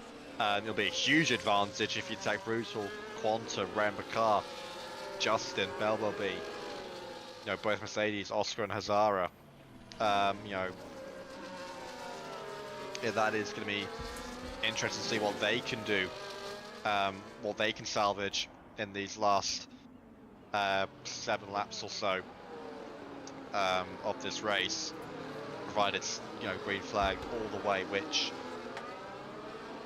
S2: It'll be a huge advantage if you take Brutal, Quanta, Rambakar, Justin, Belbelby, you know, both Mercedes, Oscar, and Hazara. You know, yeah, that is going to be interesting to see what they can do, what they can salvage in these last 7 laps or so of this race, provided it's, you know, green flag all the way, which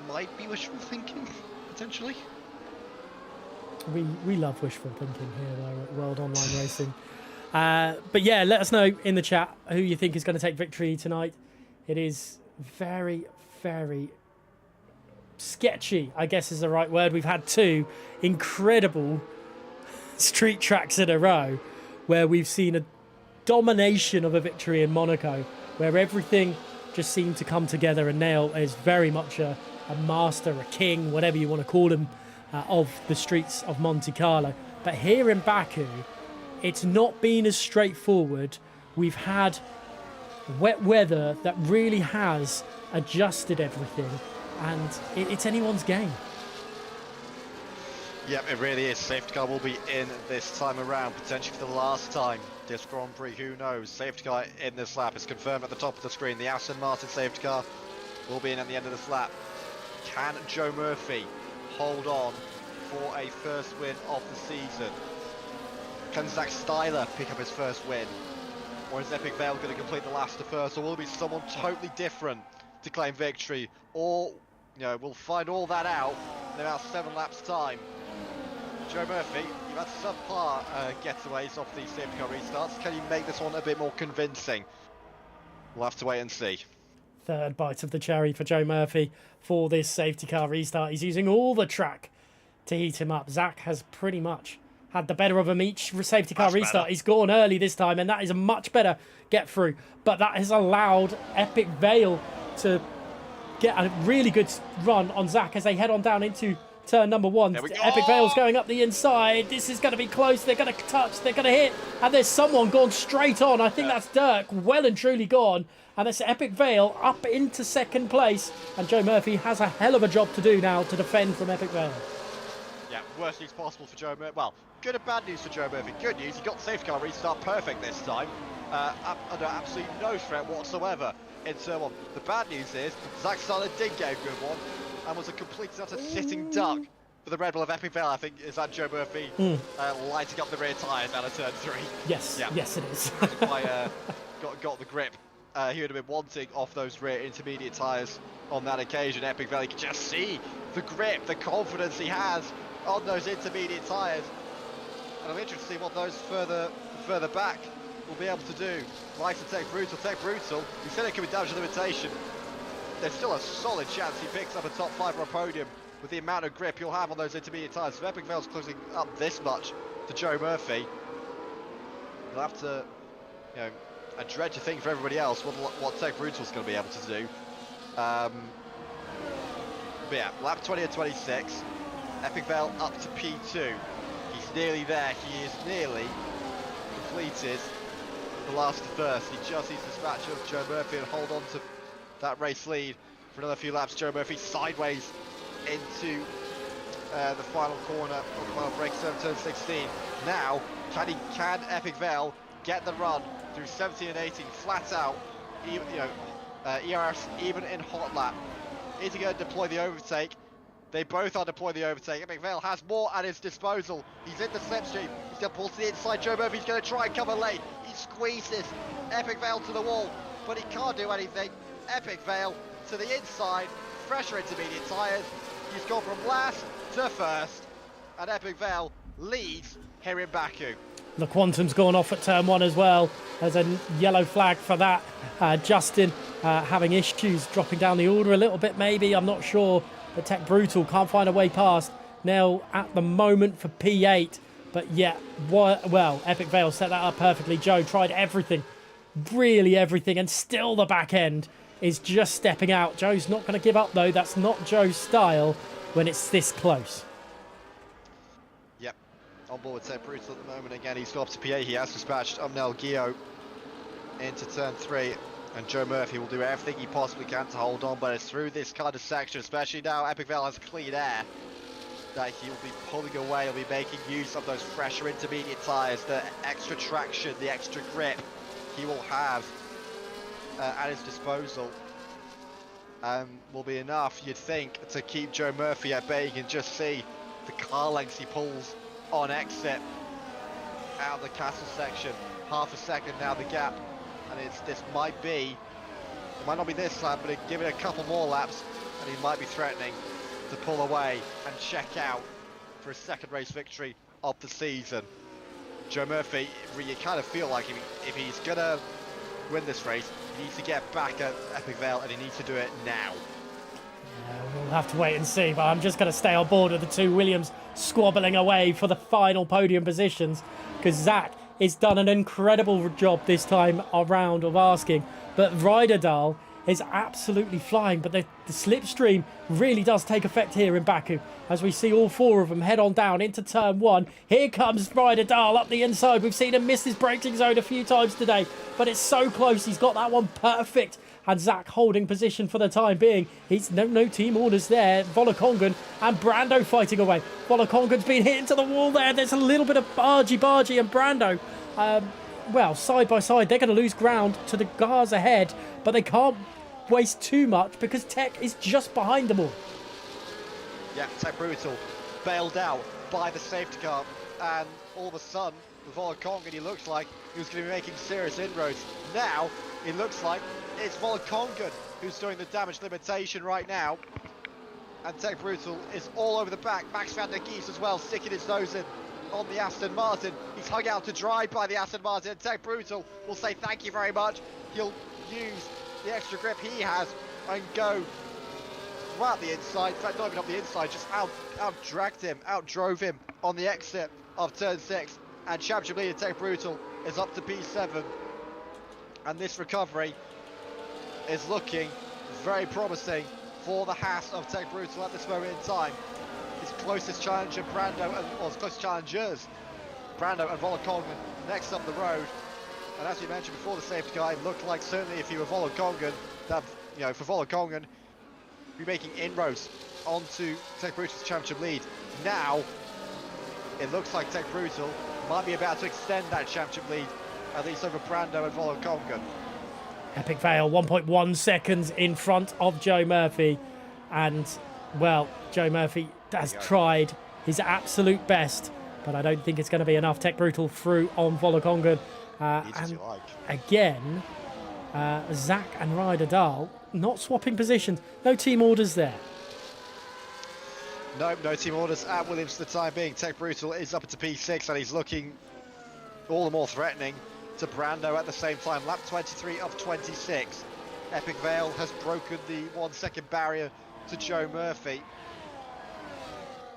S2: might be wishful thinking potentially.
S1: We love wishful thinking here though at World Online Racing. But yeah, let us know in the chat who you think is going to take victory tonight. It is very, very sketchy, I guess is the right word. We've had 2 incredible street tracks in a row where we've seen a domination of a victory in Monaco, where everything just seemed to come together, and Nail is very much a master, a king, whatever you want to call him, of the streets of Monte Carlo. But here in Baku, it's not been as straightforward. We've had wet weather that really has adjusted everything, and it's anyone's game.
S2: Yep, it really is. Safety car will be in this time around, potentially for the last time this Grand Prix, who knows. Safety car in this lap is confirmed at the top of the screen. The Aston Martin safety car will be in at the end of this lap. Can Joe Murphy hold on for a first win of the season? Can Zach Styler pick up his first win? Or is Epic Vale going to complete the last to first? Or will it be someone totally different to claim victory? Or, you know, we'll find all that out in about 7 laps time. Joe Murphy, you've had subpar getaways off these safety car restarts. Can you make this one a bit more convincing? We'll have to wait and see.
S1: Third bite of the cherry for Joe Murphy for this safety car restart. He's using all the track to heat him up. Zach has pretty much had the better of him each safety car restart. He's gone early this time, and that is a much better get through. But that has allowed Epic Vale to get a really good run on Zach as they head on down into turn number 1. Epic Vale's going up the inside. This is going to be close. They're going to touch. They're going to hit. And there's someone gone straight on. I think that's Dirk. Well and truly gone. And it's Epic Vale up into second place. And Joe Murphy has a hell of a job to do now to defend from Epic Vale.
S2: Yeah, worst news possible for Joe Murphy. Well, good and bad news for Joe Murphy. Good news, he got the safety car restart perfect this time. Under absolutely no threat whatsoever in turn 1. The bad news is Zach Styler did get a good one and was a complete utter sitting duck for the Red Bull of Epic Vale. I think is that Joe Murphy lighting up the rear tyres out of turn 3.
S1: Yes, yeah. Yes it is.
S2: got the grip he would have been wanting off those rear intermediate tyres on that occasion. Epic Vale, you can just see the grip, the confidence he has on those intermediate tyres. And I'm interested to see what those further back will be able to do. Likes to take Brutal. He said it could be damage limitation. There's still a solid chance he picks up a top 5 or a podium with the amount of grip you'll have on those intermediate tyres. If Epic Vale's closing up this much to Joe Murphy, you'll have to, you know, I dread to think for everybody else what Tech Brutal's going to be able to do. But yeah, lap 20 and 26, Epic Vale up to P2. He's nearly there. He is nearly completed the last to first. He just needs to dispatch of Joe Murphy and hold on to that race lead for another few laps. Joe Murphy sideways into the final corner of the final break, turn 16. Now, can Epic Vale get the run through 17 and 18 flat out? Even, you know, ERS even in hot lap. Is he going to deploy the overtake? They both are deploying the overtake. Epic Vale has more at his disposal. He's in the slipstream. He's going to pull to the inside. Joe Murphy's going to try and cover late. He squeezes Epic Veil to the wall, but he can't do anything. Epic Veil to the inside, fresher intermediate tyres. He's gone from last to first, and Epic Veil leads here in Baku.
S1: The Quantum's gone off at turn 1 as well. There's a yellow flag for that. Justin having issues dropping down the order a little bit maybe. I'm not sure. But Tech Brutal can't find a way past. Now at the moment for P8. But yeah, well, Epic Veil set that up perfectly. Joe tried everything. Really everything. And still the back end is just stepping out. Joe's not going to give up though. That's not Joe's style when it's this close.
S2: Yep. On board with Tech Brutal at the moment. Again, he's got up to P8. He has dispatched Umnel Gio into turn 3. And Joe Murphy will do everything he possibly can to hold on. But it's through this kind of section, especially now Epic Veil has clean air, that he'll be pulling away. He'll be making use of those fresher intermediate tyres, the extra traction, the extra grip he will have at his disposal. Will be enough, you'd think, to keep Joe Murphy at bay. You can just see the car lengths he pulls on exit out of the castle section. Half a second now the gap, and this might not be this lap, but give it a couple more laps and he might be threatening to pull away and check out for a second race victory of the season. Joe Murphy, you kind of feel like if he's gonna win this race, he needs to get back at Epic Veil, and he needs to do it now.
S1: Yeah, we'll have to wait and see, but I'm just going to stay on board with the two Williams squabbling away for the final podium positions, because Zach has done an incredible job this time around of asking, but Ryderdal is absolutely flying, but the slipstream really does take effect here in Baku as we see all four of them head on down into turn 1. Here comes Ryderdal up the inside. We've seen him miss his braking zone a few times today, but it's so close. He's got that one perfect, and Zach holding position for the time being. He's no team orders there. Volokongan and Brando fighting away. Volokongan's been hit into the wall there. There's a little bit of Bargy and Brando. Well, side by side, they're going to lose ground to the cars ahead, but they can't waste too much because Tech is just behind them all.
S2: Yeah, Tech Brutal bailed out by the safety car, and all of a sudden, with Volokongan, he looks like he was going to be making serious inroads. Now, it looks like it's Volokongan who's doing the damage limitation right now, and Tech Brutal is all over the back. Max van der Gies as well, sticking his nose in on the Aston Martin. He's hung out to dry by the Aston Martin. Tech Brutal will say thank you very much. He'll use the extra grip he has and go throughout the inside. In fact, not even up the inside, just outdrove him on the exit of turn 6. And championship leader Tech Brutal is up to P7. And this recovery is looking very promising for the Haas of Tech Brutal at this moment in time. His closest challenger, his closest challengers, Brando and Volokongan, next up the road. And as we mentioned before, the safety car, it looked like certainly if you were Volokongan, that for Volokongan, be making inroads onto Tech Brutal's championship lead. Now, it looks like Tech Brutal might be about to extend that championship lead, at least over Brando and Volokongan.
S1: Epic Veil 1.1 seconds in front of Joe Murphy, and well, Joe Murphy has tried his absolute best, but I don't think it's going to be enough. Tech Brutal through on Volokongan. And again, Zach and Ryderdal not swapping positions. No team orders there.
S2: No team orders at Williams for the time being. Tech Brutal is up to P6 and he's looking all the more threatening to Brando at the same time. Lap 23 of 26. Epic Veil has broken the 1 second barrier to Joe Murphy.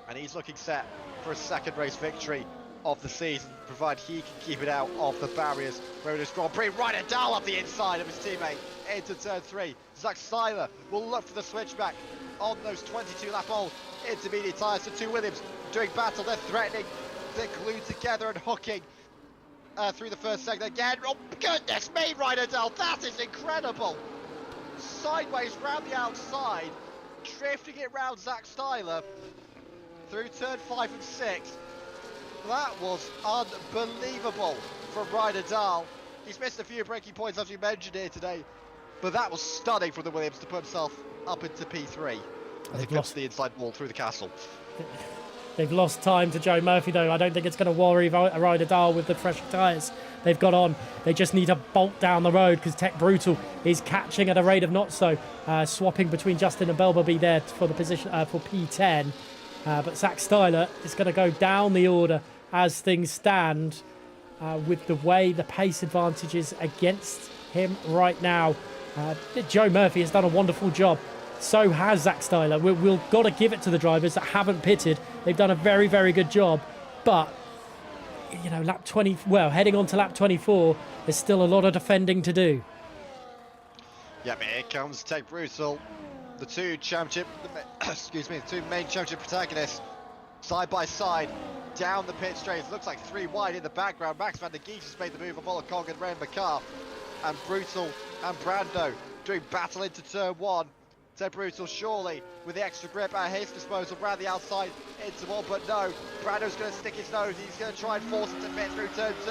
S2: And he's looking set for a second race victory of the season, provided he can keep it out of the barriers. Where it is Grand Prix, Ryderdal up the inside of his teammate into turn 3. Zach Seiler will look for the switchback on those 22 lap old intermediate tyres. The two Williams doing battle, they're threatening, they're glued together and hooking through the first second again. Oh goodness me, Ryderdal, that is incredible! Sideways round the outside, drifting it round Zach Seiler through turn 5 and 6. That was unbelievable from Ryderdal. He's missed a few breaking points as we mentioned here today, but that was stunning from the Williams to put himself up into P3 as he flips the inside wall through the castle.
S1: They've lost time to Joe Murphy, though. I don't think it's going to worry Ryder Dahl with the fresh tyres they've got on. They just need to bolt down the road because Tech Brutal is catching at a rate of not so. Swapping between Justin and Belbaby there for the position for P10. But Zach Styler is going to go down the order as things stand with the way the pace advantage is against him right now. Joe Murphy has done a wonderful job. So has Zach Styler. We've got to give it to the drivers that haven't pitted. They've done a very, very good job. But, you know, lap 20, well, heading on to lap 24, there's still a lot of defending to do.
S2: Yep, here comes Tech Brutal. The two main championship protagonists, side by side, down the pit straight. It looks like 3 wide in the background. Max van der Geest has made the move of Volokong and Ryan Bakar. And Brutal and Brando doing battle into turn 1. Tech Brutal surely with the extra grip at his disposal around the outside into one, but no, Brando's going to stick his nose. He's going to try and force it to fit through turn 2.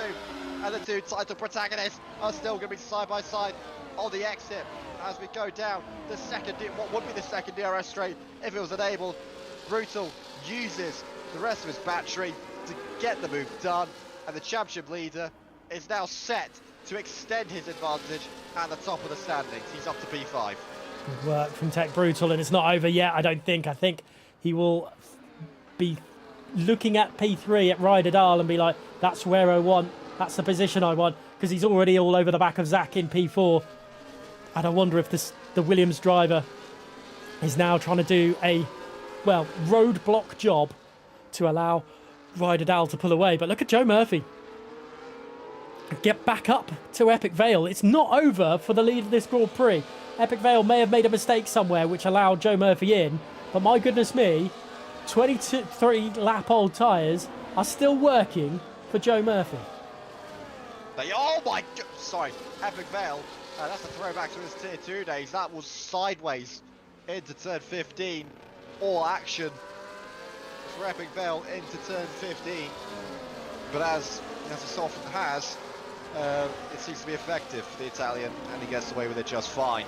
S2: And the two title protagonists are still going to be side by side on the exit as we go down the second, what would be the second DRS straight if it was enabled. Brutal uses the rest of his battery to get the move done, and the championship leader is now set to extend his advantage at the top of the standings. He's up to P5.
S1: Good work from Tech Brutal, and it's not over yet, I don't think. I think he will be looking at P3 at Ryder Dahl and be like, that's where I want, that's the position I want, because he's already all over the back of Zach in P4. And I wonder if the Williams driver is now trying to do a, well, roadblock job to allow Ryder Dahl to pull away. But look at Joe Murphy. Get back up to Epic Vale. It's not over for the lead of this Grand Prix. Epic Vale may have made a mistake somewhere which allowed Joe Murphy in, but my goodness me, 23 lap old tyres are still working for Joe Murphy.
S2: Oh my god, sorry, Epic Vale, that's a throwback to his tier 2 days. That was sideways into turn 15, all action for Epic Vale into turn 15, but as he so often has, it seems to be effective for the Italian, and he gets away with it just fine.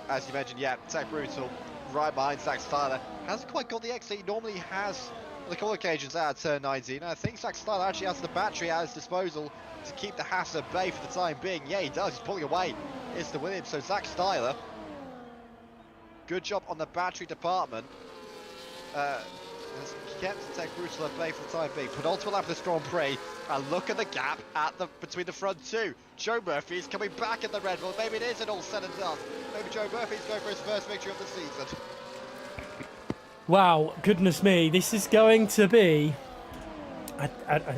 S2: As you mentioned, yeah, Tech Brutal right behind Zach Styler hasn't quite got the exit he normally has on a couple of occasions out of turn 19. And I think Zach Styler actually has the battery at his disposal to keep the Haas at bay for the time being. Yeah, he does. He's pulling away. It's the Williams. So Zach Styler, good job on the battery department. Has kept Tech Brutal at bay for the time being. Penultimate lap of this Grand Prix, and look at the gap between the front two. Joe Murphy's coming back in the Red Bull. Maybe it isn't all said and done. Maybe Joe Murphy's going for his first victory of the season.
S1: Wow, goodness me, this is going to be an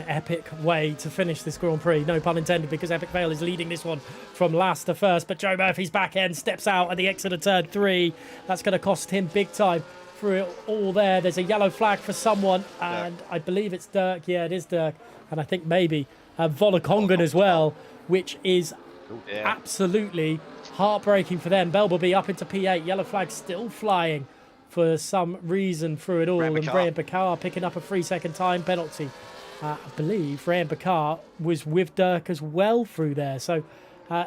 S1: epic way to finish this Grand Prix. No pun intended, because Epic Vale is leading this one from last to first, but Joe Murphy's back end steps out at the exit of turn 3. That's going to cost him big time. Through it all there, there's a yellow flag for someone, and I believe it's Dirk. Yeah, it is Dirk, and I think maybe Volokongan as well, which is absolutely heartbreaking for them. Belbaby up into P8, yellow flag still flying for some reason through it all, and Ryan Bakar picking up a 3-second time penalty. I believe Ryan Bakar was with Dirk as well through there, so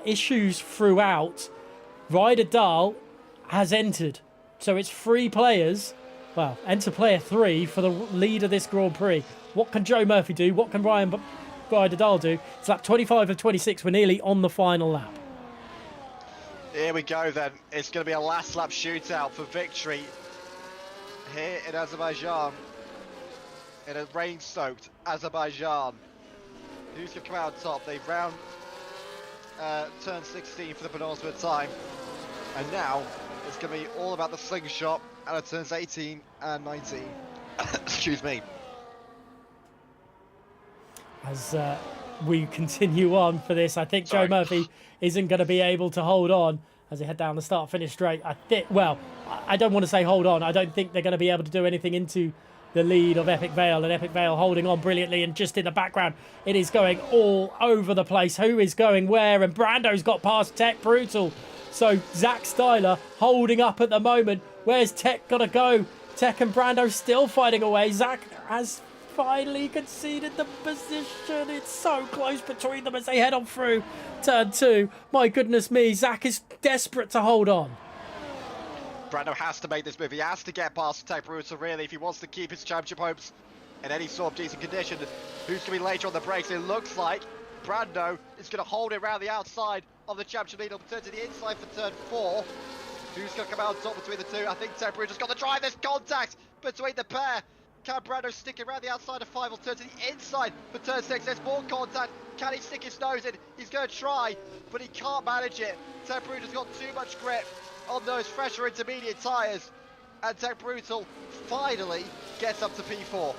S1: issues throughout. Ryder Dahl has entered. So it's 3 players, well, enter player 3 for the lead of this Grand Prix. What can Joe Murphy do? What can Ryder Dahl do? It's lap 25 of 26. We're nearly on the final lap.
S2: Here we go then. It's going to be a last lap shootout for victory here in Azerbaijan. In a rain-soaked Azerbaijan. Who's going to come out on top? They've round turn 16 for the penultimate time. And now it's going to be all about the slingshot out of turns 18 and 19. Excuse me.
S1: As we continue on for this, I think Joe Murphy isn't going to be able to hold on as they head down the start-finish straight. I don't want to say hold on. I don't think they're going to be able to do anything into the lead of Epic Vale, and Epic Vale holding on brilliantly, and just in the background it is going all over the place. Who is going where? And Brando's got past Tech Brutal. So Zach Styler holding up at the moment. Where's Tech got to go? Tech and Brando still fighting away. Zach has finally conceded the position. It's so close between them as they head on through turn 2. My goodness me, Zach is desperate to hold on.
S2: Brando has to make this move. He has to get past Tech Brutal, really, if he wants to keep his championship hopes in any sort of decent condition. Who's going to be later on the brakes? It looks like Brando is going to hold it around the outside of the championship lead. He'll turn to the inside for turn 4. Who's going to come out on top between the two? I think Tech Brutal's got the drive. There's contact between the pair. Can Brando stick around the outside of 5? Will turn to the inside for turn 6. There's more contact. Can he stick his nose in? He's going to try, but he can't manage it. Tech Brutal's got too much grip on those fresher intermediate tyres. And Tech Brutal finally gets up to P4.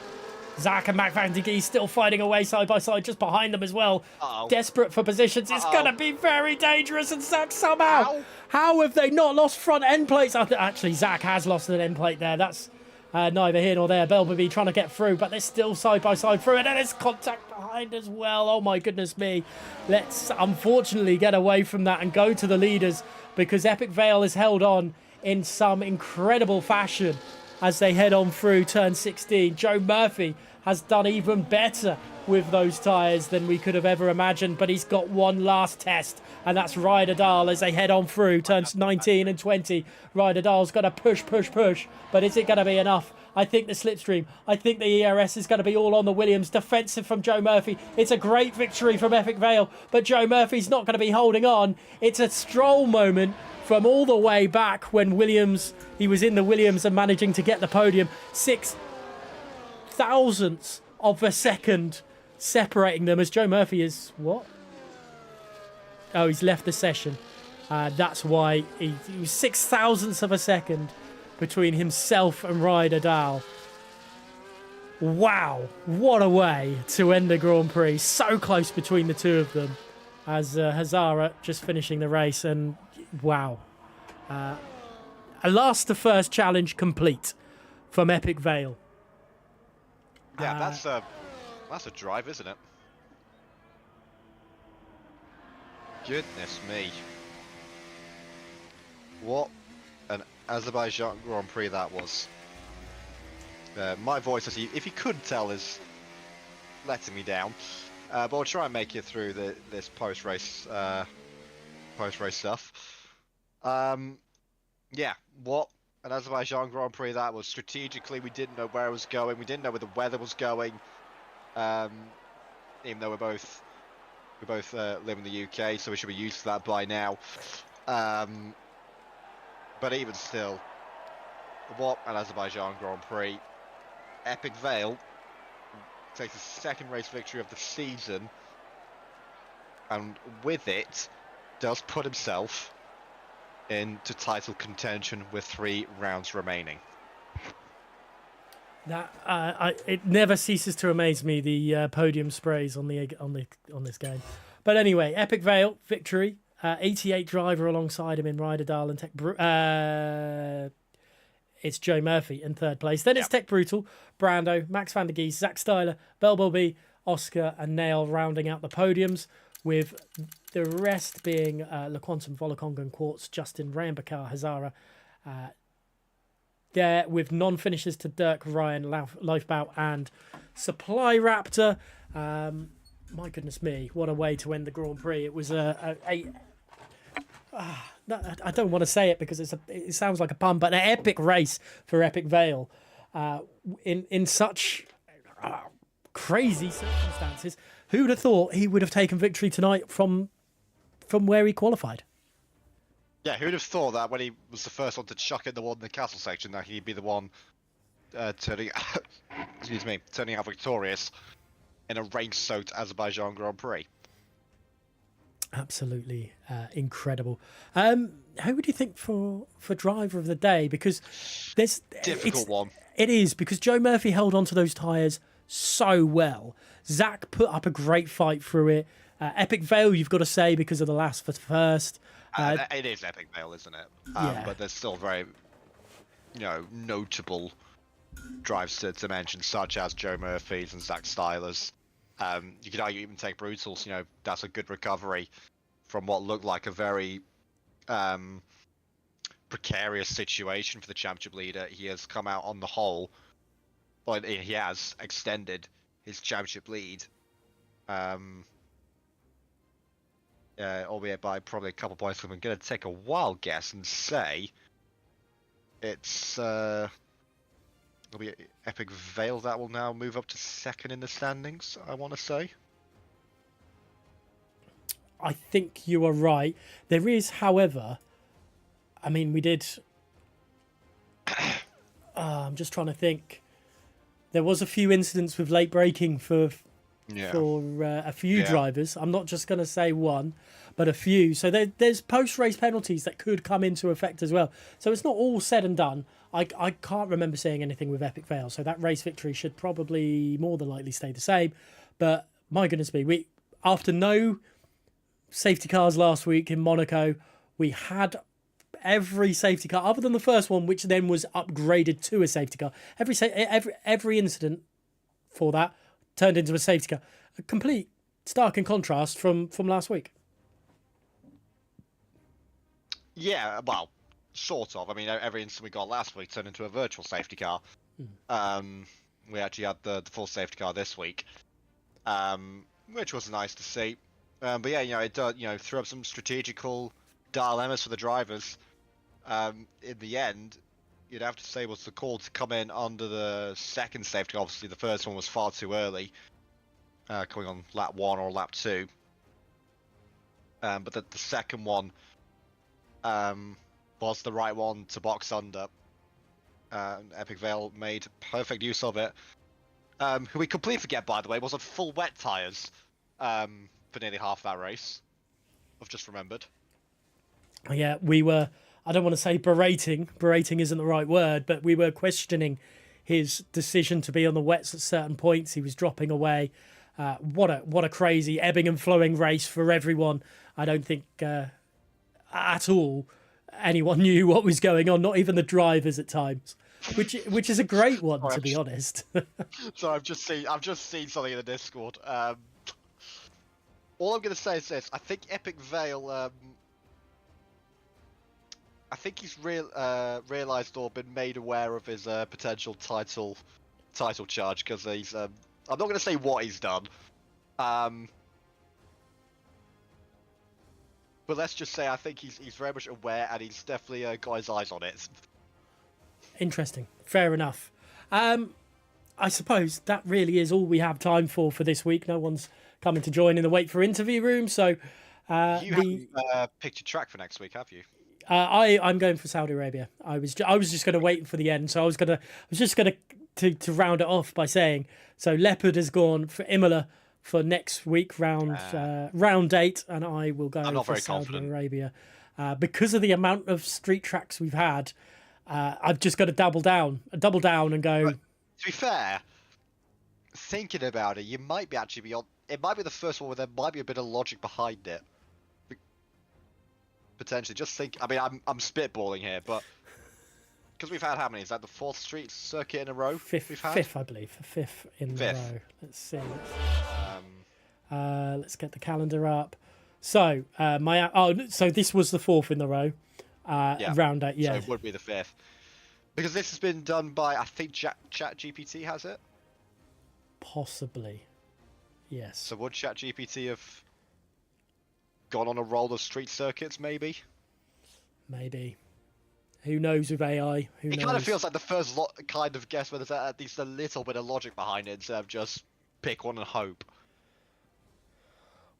S1: Zach and Mac Van de Gies still fighting away side by side, just behind them as well. Desperate for positions. It's going to be very dangerous. And Zach somehow, how have they not lost front end plates? Actually, Zach has lost an end plate there. That's neither here nor there. Belbaby trying to get through, but they're still side by side through it. And there's contact behind as well. Oh my goodness me. Let's unfortunately get away from that and go to the leaders, because Epic Vale has held on in some incredible fashion as they head on through turn 16. Joe Murphy has done even better with those tyres than we could have ever imagined, but he's got one last test, and that's Ryder Dahl as they head on through turns 19 and 20. Ryder Dahl's got to push, but is it going to be enough? I think the slipstream, I think the ERS is going to be all on the Williams. Defensive from Joe Murphy. It's a great victory from Epic Vale, but Joe Murphy's not going to be holding on. It's a Stroll moment from all the way back when he was in the Williams and managing to get the podium. 6 thousandths of a second separating them, as Joe Murphy is, what? Oh, he's left the session. That's why he was 6 thousandths of a second between himself and Ryder Dahl. Wow, what a way to end the Grand Prix. So close between the two of them, as Hazara just finishing the race, and wow. A last to first challenge complete from Epic Vale.
S2: Yeah, that's a drive, isn't it? Goodness me. What an Azerbaijan Grand Prix that was. My voice, if you couldn't tell, is letting me down. But I'll try and make it through this post-race stuff. Yeah, what an Azerbaijan Grand Prix that was. Strategically, we didn't know where it was going. We didn't know where the weather was going. Even though we both live in the UK, so we should be used to that by now. But even still, what an Azerbaijan Grand Prix. Epic Vale takes the second race victory of the season, and with it, does put himself into title contention with 3 rounds remaining.
S1: That it never ceases to amaze me, the podium sprays on this game. But anyway, Epic Vale victory. 88 driver alongside him in Ryder Dahl and Tech. It's Joe Murphy in third place. Then it's Tech Brutal, Brando, Max van der Gies, Zach Styler, Belboby, Oscar, and Nail rounding out the podiums, with the rest being LeQuantum, Volakonga, Quartz, Justin, Rayan Bakar, Hazara. There with non-finishers to Dirk, Ryan, Lifebout, and Supply Raptor. My goodness me, what a way to end the Grand Prix. It was I don't want to say it because it sounds like a pun, but an epic race for Epic Vale in such crazy circumstances. Who'd have thought he would have taken victory tonight from where he qualified?
S2: Yeah, who'd have thought that when he was the first one to chuck in the one in the castle section, that he'd be the one turning out victorious in a rain-soaked Azerbaijan Grand Prix.
S1: Absolutely incredible. Who would you think for driver of the day? Because there's
S2: difficult one.
S1: It is, because Joe Murphy held on to those tyres so well. Zach put up a great fight through it. Epic Vale, you've got to say, because of the last for first.
S2: It is Epic Vale, isn't it?
S1: Yeah.
S2: But there's still very, notable drives to mention, such as Joe Murphy's and Zach Styler's. You could argue even Tech Brutal's. That's a good recovery from what looked like a very precarious situation for the championship leader. He has come out on the whole, but he has extended his championship lead. Albeit by probably a couple points. I'm going to take a wild guess and say It's it'll be Epic Vale that will now move up to second in the standings, I want to say.
S1: I think you are right. There is, however, I mean, we did. I'm just trying to think. There was a few incidents with late braking for a few drivers. I'm not just going to say one, but a few. So there's post-race penalties that could come into effect as well. So it's not all said and done. I can't remember seeing anything with Epic Vale. So that race victory should probably more than likely stay the same. But my goodness me, we after no safety cars last week in Monaco, we had every safety car other than the first one, which then was upgraded to a safety car. Every incident for that turned into a safety car. A complete stark in contrast from last week.
S2: Yeah, well, sort of. I mean, every incident we got last week turned into a virtual safety car. We actually had the full safety car this week, which was nice to see. But yeah, it threw up some strategical dilemmas for the drivers. In the end, you'd have to say was the call to come in under the second safety car. Obviously, the first one was far too early, coming on lap 1 or lap 2. But the second one was the right one to box under. Epic Vale made perfect use of it. Who we completely forget, by the way, was on full wet tyres for nearly half that race. I've just remembered.
S1: Yeah, we were, I don't want to say berating isn't the right word, but we were questioning his decision to be on the wets at certain points. He was dropping away. What a crazy ebbing and flowing race for everyone. I don't think at all anyone knew what was going on, not even the drivers at times, which is a great one, to be honest.
S2: So I've just seen something in the Discord. All I'm going to say is this. I think Epic Vale, I think he's realised or been made aware of his potential title charge, because he's, I'm not going to say what he's done, but let's just say I think he's very much aware, and he's definitely got his eyes on it.
S1: Interesting. Fair enough. I suppose that really is all we have time for this week. No one's coming to join in the wait for interview room, so
S2: you haven't picked your track for next week, have you?
S1: I'm going for Saudi Arabia. I was just going to wait for the end, so I was just going to round it off by saying, so Leopard has gone for Imola for next week, round 8, and I will go for Saudi Arabia because of the amount of street tracks we've had. I've just got to double down and go.
S2: But, to be fair, thinking about it, you might be on. It might be the first one where there might be a bit of logic behind it. Potentially, just think. I mean, I'm spitballing here, but because we've had how many? Is that the 4th street circuit in a row?
S1: Fifth, I believe. Fifth in a row. Let's see. Let's get the calendar up. So so this was the 4th in the row. Round 8. Yeah.
S2: So it would be the 5th, because this has been done by, I think, ChatGPT has it.
S1: Possibly. Yes.
S2: So would ChatGPT have gone on a roll of street circuits, maybe?
S1: Maybe. Who knows with AI? It
S2: kind of feels like the first kind of guess where there's at least a little bit of logic behind it, instead of just pick one and hope.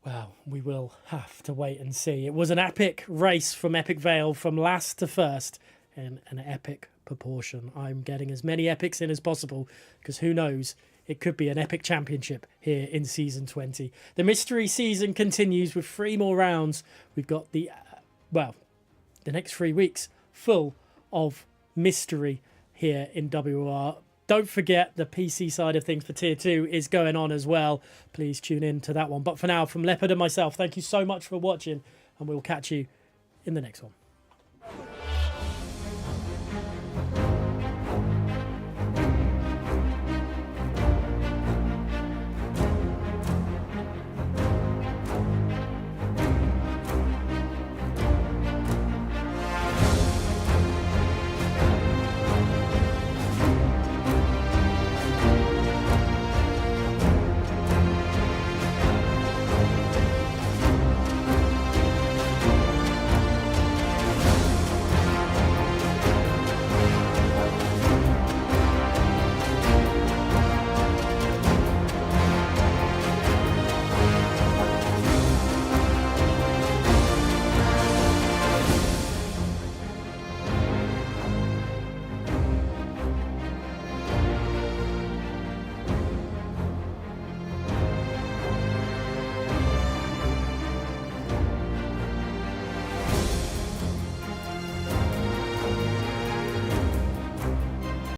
S1: Well, we will have to wait and see. It was an epic race from Epic Vale, from last to first, in an epic proportion. I'm getting as many epics in as possible, because who knows? It could be an epic championship here in Season 20. The mystery season continues with 3 more rounds. We've got the next 3 weeks full of mystery here in WOR. Don't forget the PC side of things for Tier 2 is going on as well. Please tune in to that one. But for now, from Leopard and myself, thank you so much for watching, and we'll catch you in the next one.